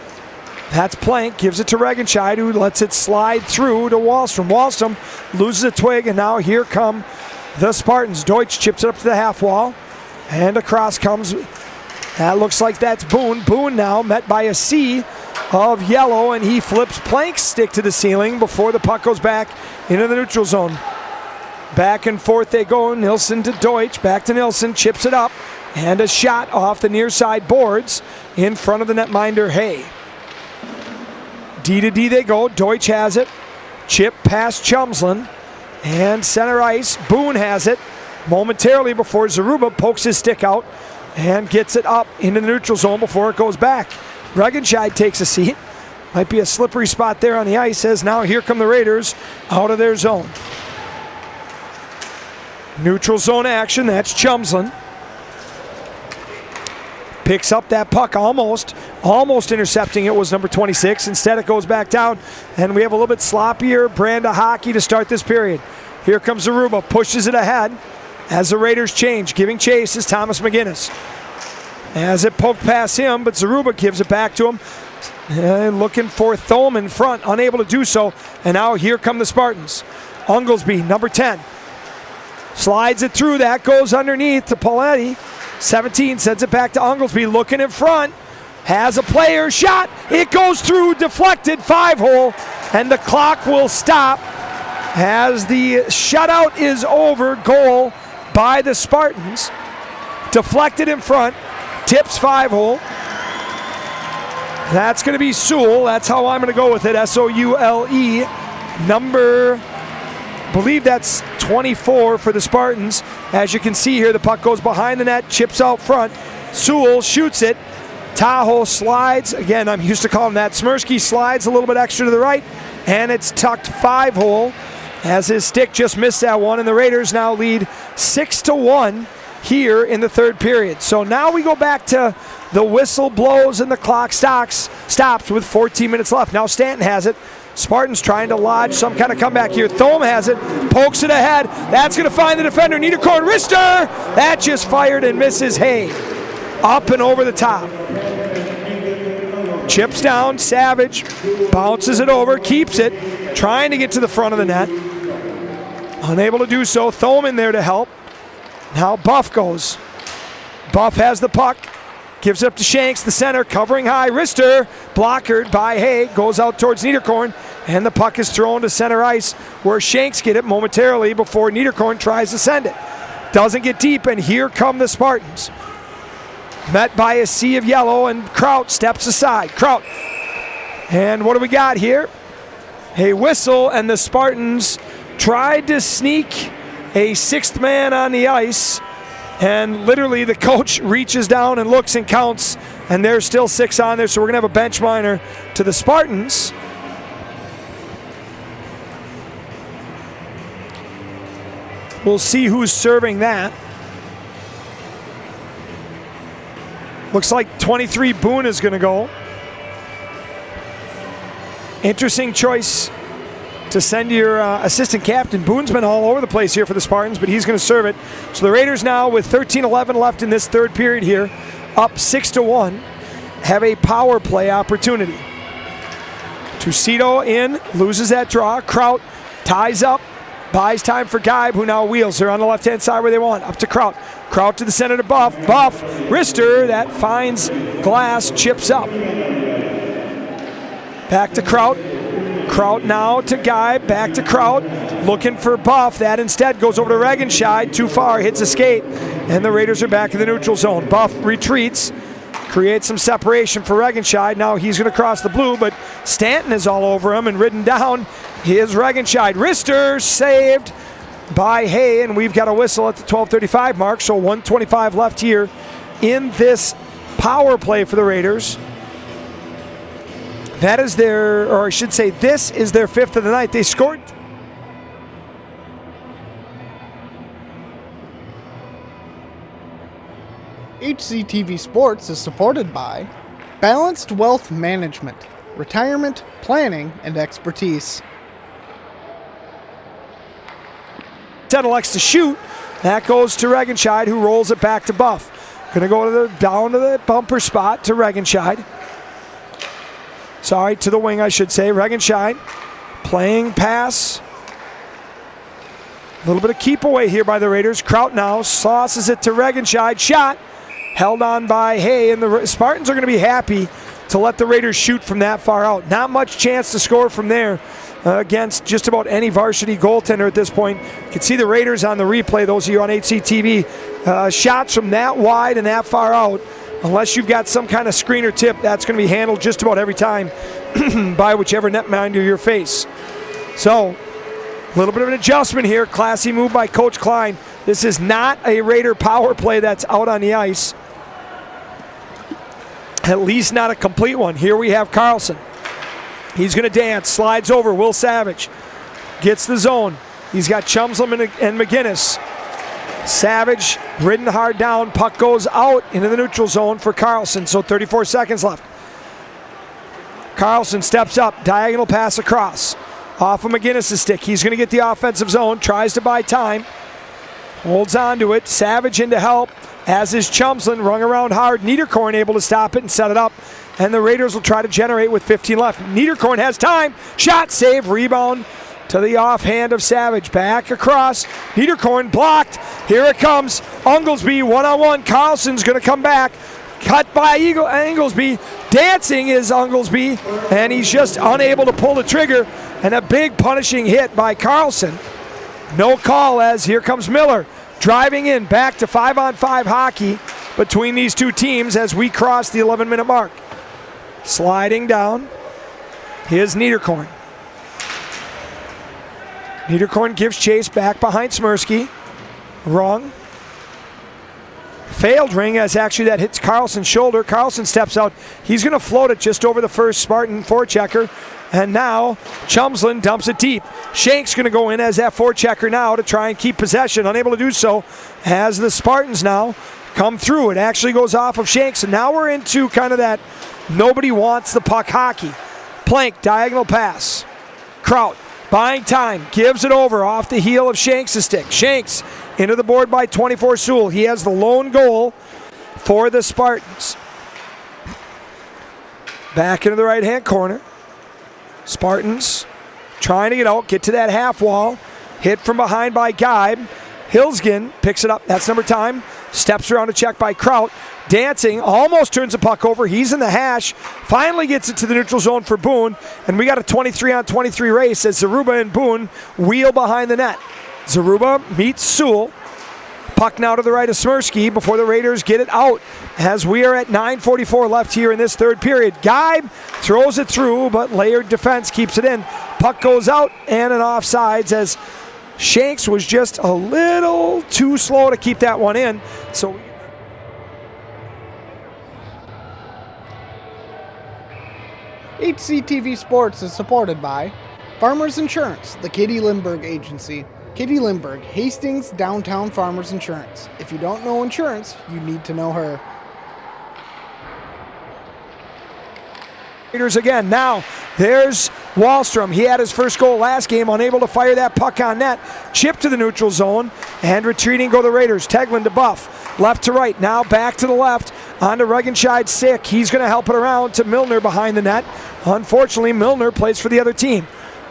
That's Plank, gives it to Regenscheid, who lets it slide through to Wallstrom. Wallstrom loses a twig, and now here come the Spartans. Deutsch chips it up to the half wall, and across comes, that looks like that's Boone. Boone now met by a sea of yellow, and he flips Plank's stick to the ceiling before the puck goes back into the neutral zone. Back and forth they go. Nilsson to Deutsch. Back to Nilsson. Chips it up. And a shot off the near side boards in front of the netminder Hay. D to D they go. Deutsch has it. Chip past Chumslin. And center ice. Boone has it momentarily before Zaruba pokes his stick out and gets it up into the neutral zone before it goes back. Regenscheid takes a seat. Might be a slippery spot there on the ice as now here come the Raiders out of their zone. Neutral zone action, that's Chumslin. Picks up that puck almost intercepting it was number 26. Instead it goes back down, and we have a little bit sloppier brand of hockey to start this period. Here comes Zaruba, pushes it ahead as the Raiders change. Giving chase is Thomas McGinnis. As it poked past him, but Zaruba gives it back to him. And looking for Thome in front, unable to do so. And now here come the Spartans. Unglesby, number 10. Slides it through, that goes underneath to Paletti. 17 sends it back to Unglesby, looking in front. Has a player shot, it goes through, deflected, 5-hole, and the clock will stop as the shutout is over. Goal by the Spartans deflected in front, tips 5-hole. That's going to be Sewell. That's how I'm going to go with it, S-O-U-L-E. Number, I believe that's 24 for the Spartans. As you can see here, the puck goes behind the net, chips out front. Sewell shoots it. Tahoe slides. Again, I'm used to calling that. Smirsky slides a little bit extra to the right, and it's tucked 5-hole as his stick just missed that one, and the Raiders now lead 6-1 here in the third period. So now we go back to the whistle blows and the clock stops with 14 minutes left. Now Stanton has it. Spartans trying to lodge some kind of comeback here. Thome has it, pokes it ahead. That's going to find the defender. Niederkorn, wrister! That just fired and misses Hay. Up and over the top. Chips down, Savage bounces it over, keeps it, trying to get to the front of the net. Unable to do so. Thome in there to help. Now Buff goes. Buff has the puck. Gives it up to Shanks, the center, covering high. Wrister, blockered by Hay, goes out towards Niederkorn, and the puck is thrown to center ice, where Shanks get it momentarily before Niederkorn tries to send it. Doesn't get deep, and here come the Spartans. Met by a sea of yellow, and Kraut steps aside. Kraut. And what do we got here? A whistle, and the Spartans tried to sneak a sixth man on the ice, and literally the coach reaches down and looks and counts, and there's still 6 on there, so we're going to have a bench minor to the Spartans. We'll see who's serving that. Looks like 23 Boone is going to go. Interesting choice to send your assistant captain. Boone's been all over the place here for the Spartans, but he's going to serve it. So the Raiders now, with 13-11 left in this third period here, up 6-1, have a power play opportunity. Tucito in, loses that draw. Kraut ties up, buys time for Geib, who now wheels. They're on the left-hand side where they want. Up to Kraut. Kraut to the center to Buff. Buff, wrister, that finds glass, chips up. Back to Kraut. Kraut now to Geib, back to Kraut, looking for Buff. That instead goes over to Regenscheid, too far, hits a skate, and the Raiders are back in the neutral zone. Buff retreats, creates some separation for Regenscheid. Now he's going to cross the blue, but Stanton is all over him and ridden down. Here's Regenscheid. Wrister saved by Hay, and we've got a whistle at the 12:35 mark, so 1:25 left here in this power play for the Raiders. That is their, or I should say, this is their 5th of the night. They scored. HCTV Sports is supported by Balanced Wealth Management, Retirement, Planning, and Expertise. Settle likes to shoot. That goes to Regenscheid, who rolls it back to Buff. Going to go down to the bumper spot to Regenscheid. Sorry, to the wing, I should say. Regenscheid playing pass. A little bit of keep away here by the Raiders. Kraut now sauces it to Regenscheid. Shot held on by Hay, and the Spartans are going to be happy to let the Raiders shoot from that far out. Not much chance to score from there against just about any varsity goaltender at this point. You can see the Raiders on the replay, those of you on HCTV. Shots from that wide and that far out, unless you've got some kind of screen or tip, that's going to be handled just about every time by whichever netminder you face. So, a little bit of an adjustment here. Classy move by Coach Klein. This is not a Raider power play that's out on the ice. At least not a complete one. Here we have Carlson. He's going to dance, slides over. Will Savage gets the zone. He's got Chumslam and McGinnis. Savage ridden hard down. Puck goes out into the neutral zone for Carlson. So 34 seconds left. Carlson steps up. Diagonal pass across. Off of McGinnis' stick. He's going to get the offensive zone. Tries to buy time. Holds on to it. Savage in to help. As is Chumsland, rung around hard. Niederkorn able to stop it and set it up. And the Raiders will try to generate with 15 left. Niederkorn has time. Shot, save, rebound to the offhand of Savage. Back across. Niederkorn blocked. Here it comes. Unglesby one-on-one. Carlson's going to come back. Cut by Anglesby. Dancing is Unglesby. And he's just unable to pull the trigger. And a big punishing hit by Carlson. No call as here comes Miller. Driving in, back to 5-on-5 hockey. between these two teams as we cross the 11-minute mark. Sliding down is Niederkorn. Niederkorn gives chase back behind Smirsky. Wrong. Failed ring as actually that hits Carlson's shoulder. Carlson steps out. He's going to float it just over the first Spartan forechecker. And now Chumsland dumps it deep. Shank's going to go in as that forechecker now to try and keep possession. Unable to do so as the Spartans now come through. It actually goes off of Shanks. And now we're into kind of that nobody wants the puck hockey. Plank, diagonal pass. Kraut buying time, gives it over off the heel of Shanks' stick. Shanks into the board by 24 Sewell. He has the lone goal for the Spartans. Back into the right-hand corner. Spartans trying to get out, get to that half wall. Hit from behind by Geib. Hilsgen picks it up. That's number time. Steps around to check by Kraut. Dancing, almost turns the puck over. He's in the hash. Finally gets it to the neutral zone for Boone. And we got a 23-on-23 race as Zaruba and Boone wheel behind the net. Zaruba meets Sewell. Puck now to the right of Smirsky before the Raiders get it out as we are at 9:44 left here in this third period. Geib throws it through, but layered defense keeps it in. Puck goes out and an offsides as Shanks was just a little too slow to keep that one in. So HCTV Sports is supported by Farmers Insurance, the Katie Lindbergh Agency. Katie Lindbergh, Hastings Downtown Farmers Insurance. If you don't know insurance, you need to know her. Raiders again. Now there's Wahlstrom. He had his first goal last game, unable to fire that puck on net. Chip to the neutral zone and retreating go the Raiders. Teglin to Buff. Left to right. Now back to the left. On to Regenscheid sick. He's going to help it around to Milner behind the net. Unfortunately, Milner plays for the other team.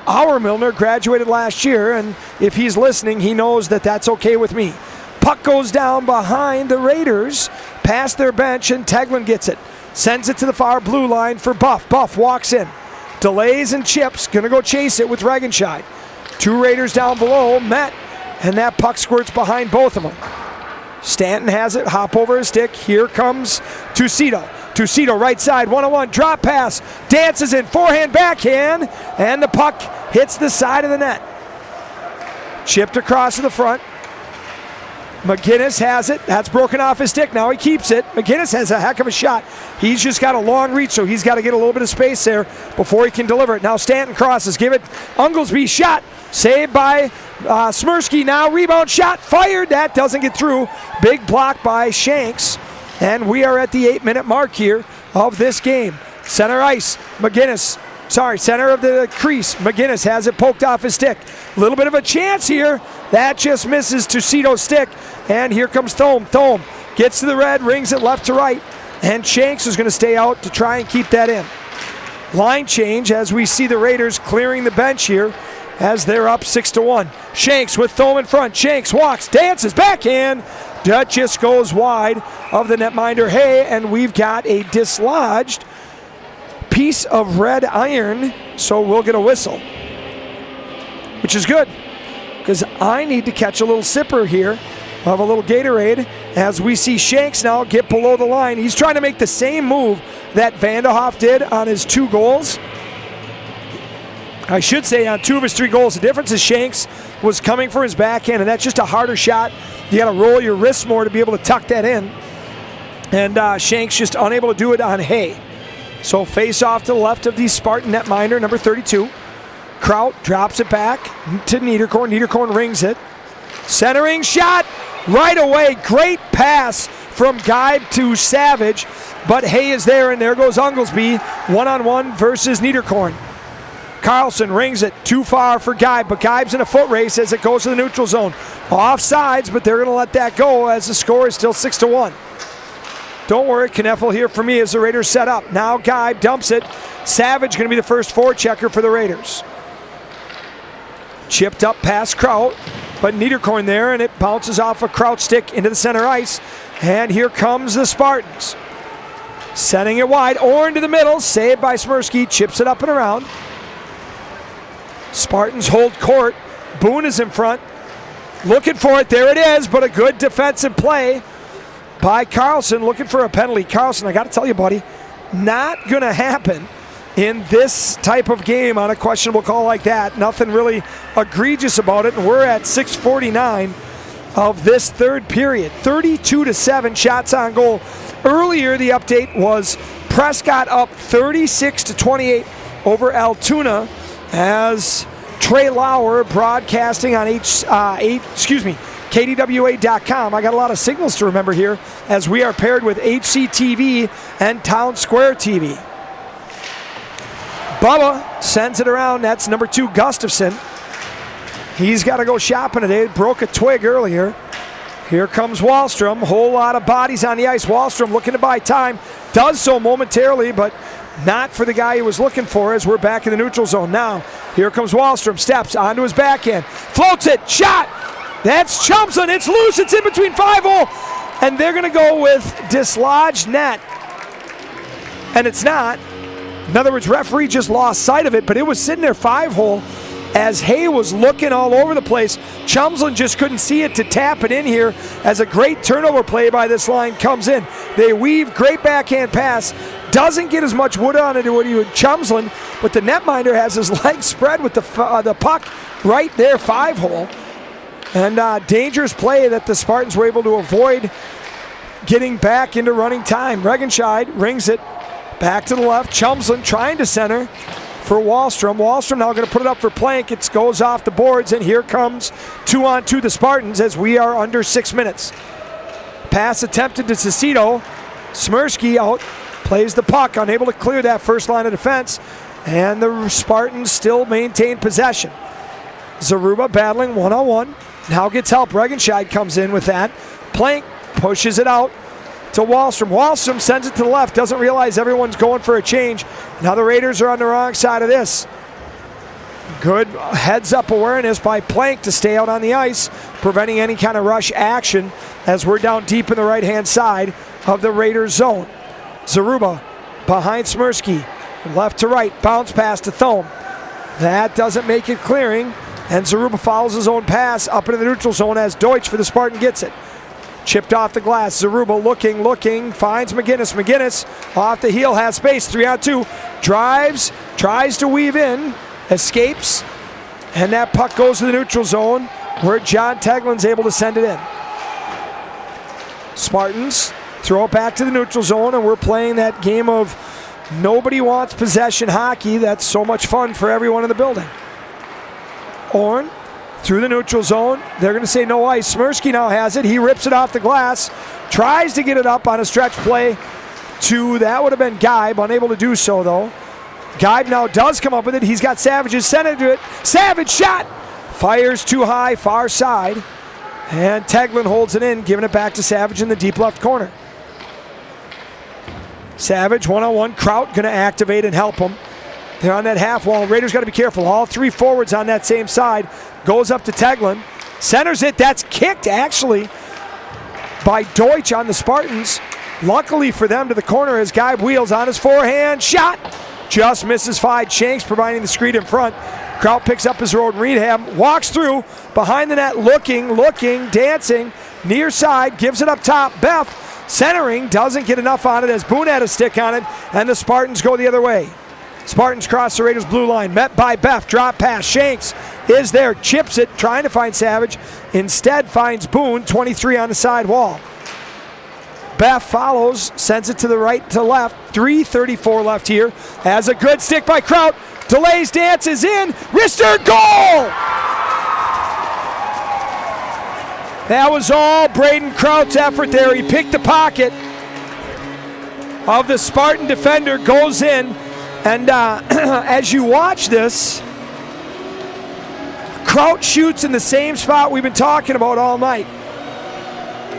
Our Milner graduated last year, and if he's listening, he knows that that's okay with me. Puck goes down behind the Raiders, past their bench, and Teglin gets it. Sends it to the far blue line for Buff. Buff walks in. Delays and chips. Going to go chase it with Regenscheid. Two Raiders down below, met, and that puck squirts behind both of them. Stanton has it, hop over his stick. Here comes Tucito. Tucito right side, 1-on-1, drop pass, dances in, forehand, backhand, and the puck hits the side of the net. Chipped across to the front. McGinnis has it. That's broken off his stick. Now he keeps it. McGinnis has a heck of a shot. He's just got a long reach, so he's got to get a little bit of space there before he can deliver it. Now Stanton crosses. Give it. Unglesby shot. Saved by Smirsky. Now rebound shot. Fired. That doesn't get through. Big block by Shanks. And we are at the 8-minute mark here of this game. Center ice. McGinnis. Center of the crease. McGinnis has it poked off his stick. A little bit of a chance here. That just misses Tucito's stick. And here comes Thome. Thome gets to the red, rings it left to right. And Shanks is going to stay out to try and keep that in. Line change as we see the Raiders clearing the bench here as they're up 6-1. Shanks with Thome in front. Shanks walks, dances, backhand. That just goes wide of the netminder Hay, and we've got a dislodged piece of red iron, so we'll get a whistle, which is good because I need to catch a little sipper here of a little Gatorade as we see Shanks now get below the line. He's trying to make the same move that Vanderhoff did on his 2 goals. I should say on 2 of his 3 goals. The difference is Shanks was coming for his backhand, and that's just a harder shot. You got to roll your wrists more to be able to tuck that in. And Shanks just unable to do it on Hay. So face off to the left of the Spartan netminder, number 32. Kraut drops it back to Niederkorn. Niederkorn rings it. Centering shot right away. Great pass from Geib to Savage. But Hay is there, and there goes Unglesby. 1-on-1 versus Niederkorn. Carlson rings it too far for Geib, but Geib's in a foot race as it goes to the neutral zone. Offsides, but they're going to let that go as the score is still 6-1. Don't worry, Kneffel here for me as the Raiders set up. Now Geib dumps it. Savage going to be the first forechecker for the Raiders. Chipped up past Kraut, but Niederkorn there, and it bounces off a Kraut stick into the center ice. And here comes the Spartans. Setting it wide, or into the middle, saved by Smirsky, chips it up and around. Spartans hold court. Boone is in front. Looking for it. There it is, but a good defensive play by Carlson, looking for a penalty. Carlson, I got to tell you, buddy, not going to happen in this type of game on a questionable call like that. Nothing really egregious about it, and we're at 6:49 of this third period. 32-7 shots on goal. Earlier, the update was Prescott up 36-28 over Altoona as Trey Lauer broadcasting on KDWA.com. I got a lot of signals to remember here as we are paired with HCTV and Town Square TV. Bubba sends it around. That's number 2, Gustafson. He's got to go shopping today. Broke a twig earlier. Here comes Wahlstrom. Whole lot of bodies on the ice. Wahlstrom looking to buy time. Does so momentarily, but not for the guy he was looking for as we're back in the neutral zone now. Here comes Wahlstrom. Steps onto his backhand. Floats it. Shot. That's Chumslin. It's loose. It's in between 5-hole. And they're going to go with dislodged net. And it's not. In other words, referee just lost sight of it, but it was sitting there 5-hole as Hay was looking all over the place. Chumslin just couldn't see it to tap it in here as a great turnover play by this line comes in. They weave, great backhand pass. Doesn't get as much wood on it as what he would Chumslin, but the netminder has his legs spread with the puck right there, 5-hole. And dangerous play that the Spartans were able to avoid getting back into running time. Regenscheid rings it back to the left. Chumslin trying to center for Wahlstrom. Wahlstrom now going to put it up for Plank. It goes off the boards, and here comes 2-on-2 the Spartans as we are under 6 minutes. Pass attempted to Cicito. Smirsky out, plays the puck, unable to clear that first line of defense, and the Spartans still maintain possession. Zaruba battling one-on-one. Now gets help. Regenscheid comes in with that. Plank pushes it out to Wahlstrom. Wahlstrom sends it to the left. Doesn't realize everyone's going for a change. Now the Raiders are on the wrong side of this. Good heads-up awareness by Plank to stay out on the ice, preventing any kind of rush action as we're down deep in the right-hand side of the Raiders zone. Zaruba behind Smirsky. Left to right. Bounce pass to Thome. That doesn't make it clearing. And Zaruba follows his own pass up into the neutral zone as Deutsch for the Spartan gets it. Chipped off the glass. Zaruba looking, finds McGinnis. McGinnis off the heel, has space, 3-on-2. Drives, tries to weave in, escapes, and that puck goes to the neutral zone where John Teglin's able to send it in. Spartans throw it back to the neutral zone, and we're playing that game of nobody wants possession hockey. That's so much fun for everyone in the building. Orn through the neutral zone. They're going to say no ice. Smirsky now has it. He rips it off the glass. Tries to get it up on a stretch play to, that would have been Geib. Unable to do so, though. Geib now does come up with it. He's got Savage's center to it. Savage shot! Fires too high, far side. And Teglin holds it in, giving it back to Savage in the deep left corner. Savage, one-on-one. Kraut going to activate and help him. They're on that half wall. Raiders got to be careful. All three forwards on that same side. Goes up to Teglin. Centers it. That's kicked, actually, by Deutsch on the Spartans. Luckily for them, to the corner as Geib wheels on his forehand. Shot! Just misses Fide. Shanks providing the screen in front. Kraut picks up his road. Reedham walks through. Behind the net. Looking, dancing. Near side. Gives it up top. Beff centering. Doesn't get enough on it as Boone had a stick on it. And the Spartans go the other way. Spartans cross the Raiders' blue line. Met by Beff. Drop pass. Shanks is there. Chips it. Trying to find Savage. Instead finds Boone. 23 on the side wall. Beff follows. Sends it to the right to left. 3:34 left here. Has a good stick by Kraut. Delays. Dances in. Wrister. Goal! That was all Braden Kraut's effort there. He picked the pocket of the Spartan defender. Goes in. And as you watch this, Kraut shoots in the same spot we've been talking about all night.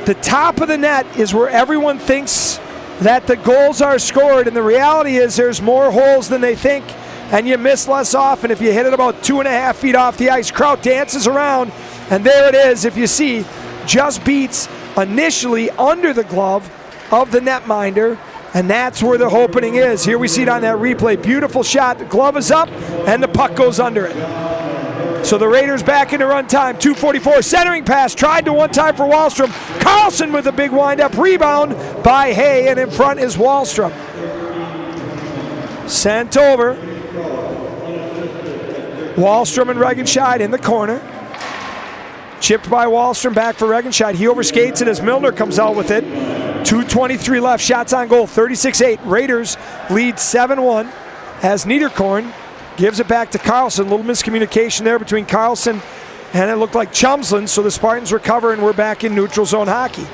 The top of the net is where everyone thinks that the goals are scored, and the reality is there's more holes than they think, and you miss less often if you hit it about 2.5 feet off the ice. Kraut dances around, and there it is, if you see, just beats initially under the glove of the netminder. And that's where the opening is. Here we see it on that replay. Beautiful shot. The glove is up, and the puck goes under it. So the Raiders back into run time. 2:44, centering pass, tried to one time for Wallstrom. Carlson with a big windup, rebound by Hay, and in front is Wallstrom. Sent over. Wallstrom and Regenscheid in the corner. Chipped by Wallstrom, back for Regenscheid. He overskates it as Milner comes out with it. 2:23 left, shots on goal, 36-8. Raiders lead 7-1 as Niederkorn gives it back to Carlson. A little miscommunication there between Carlson and it looked like Chumsland, so the Spartans recover and we're back in neutral zone hockey.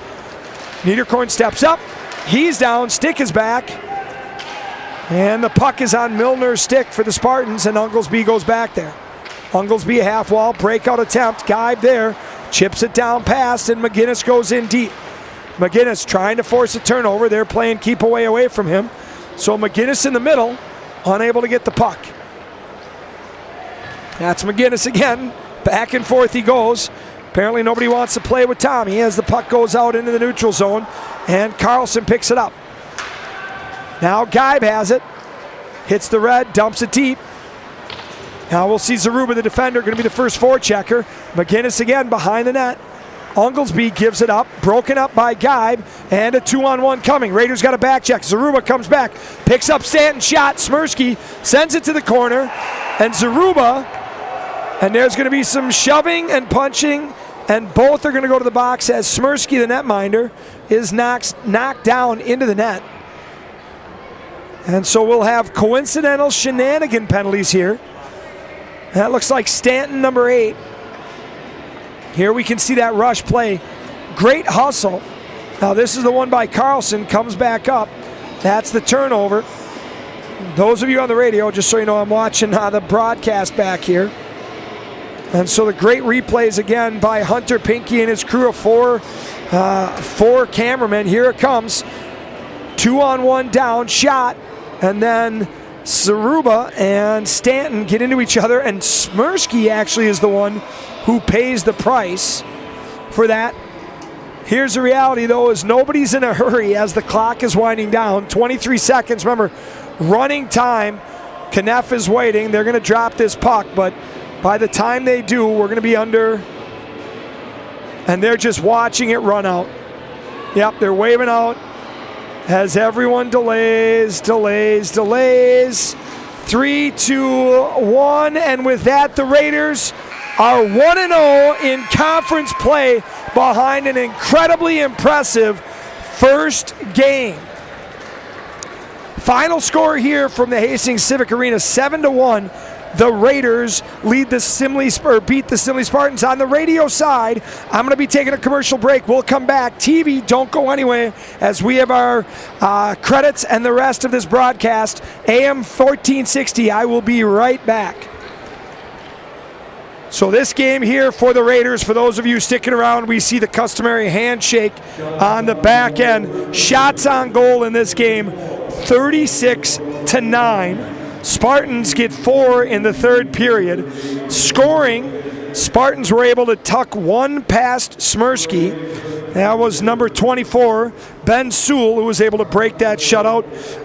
Niederkorn steps up, he's down, stick is back, and the puck is on Milner's stick for the Spartans, and Unglesby goes back there. Unglesby a half wall, breakout attempt, Geib there, chips it down past, and McGinnis goes in deep. McGinnis trying to force a turnover, they're playing keep away from him, so McGinnis in the middle, unable to get the puck. That's McGinnis again. Back and forth he goes. Apparently nobody wants to play with Tommy as the puck goes out into the neutral zone, and Carlson picks it up. Now Geib has it. Hits the red, dumps it deep. Now we'll see Zaruba, the defender, going to be the first forechecker. McGinnis again behind the net. Unglesby gives it up, broken up by Geib, and a 2-on-1 coming. Raiders got a back check. Zaruba comes back, picks up Stanton's shot. Smirsky sends it to the corner, and Zaruba, and there's going to be some shoving and punching, and both are going to go to the box as Smirsky, the netminder, is knocked down into the net. And so we'll have coincidental shenanigan penalties here. That looks like Stanton, number 8. Here we can see that rush play. Great hustle. Now this is the one by Carlson, comes back up. That's the turnover. Those of you on the radio, just so you know, I'm watching the broadcast back here. And so the great replays again by Hunter Pinky and his crew of four cameramen. Here it comes. 2-on-1 down, shot, and then Zaruba and Stanton get into each other, and Smirsky actually is the one who pays the price for that. Here's the reality, though, is nobody's in a hurry as the clock is winding down. 23 seconds, remember, running time. Kneff is waiting. They're going to drop this puck, but by the time they do, we're going to be under, and they're just watching it run out. Yep, they're waving out as everyone delays. 3, 2, 1, and with that, the Raiders are 1-0 in conference play behind an incredibly impressive first game. Final score here from the Hastings Civic Arena, 7-1. The Raiders beat the Simley Spartans. On the radio side, I'm going to be taking a commercial break. We'll come back. TV, don't go anywhere as we have our credits and the rest of this broadcast. AM 1460, I will be right back. So this game here for the Raiders, for those of you sticking around, we see the customary handshake on the back end. Shots on goal in this game, 36-9. Spartans get 4 in the third period. Scoring, Spartans were able to tuck one past Smirsky. That was number 24, Ben Sewell, who was able to break that shutout.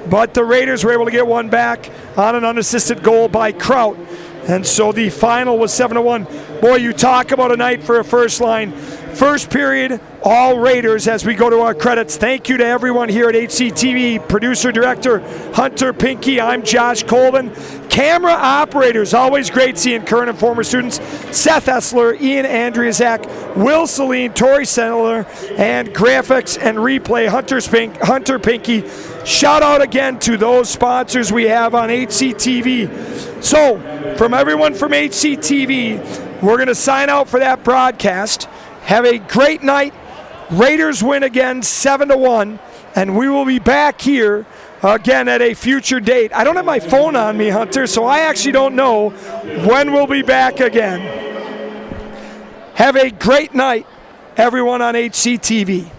But the Raiders were able to get one back on an unassisted goal by Kraut. And so the final was 7-1. Boy, you talk about a night for a first line. First period, all Raiders as we go to our credits. Thank you to everyone here at HCTV. Producer, director, Hunter Pinky. I'm Josh Colvin. Camera operators, always great seeing current and former students. Seth Essler, Ian Andriaszak, Will Celine, Tori Sendler, and graphics and replay, Hunter Pinky. Shout out again to those sponsors we have on HCTV. So, from everyone from HCTV, we're going to sign out for that broadcast. Have a great night. Raiders win again, 7-1, and we will be back here again at a future date. I don't have my phone on me, Hunter, so I actually don't know when we'll be back again. Have a great night, everyone on HCTV.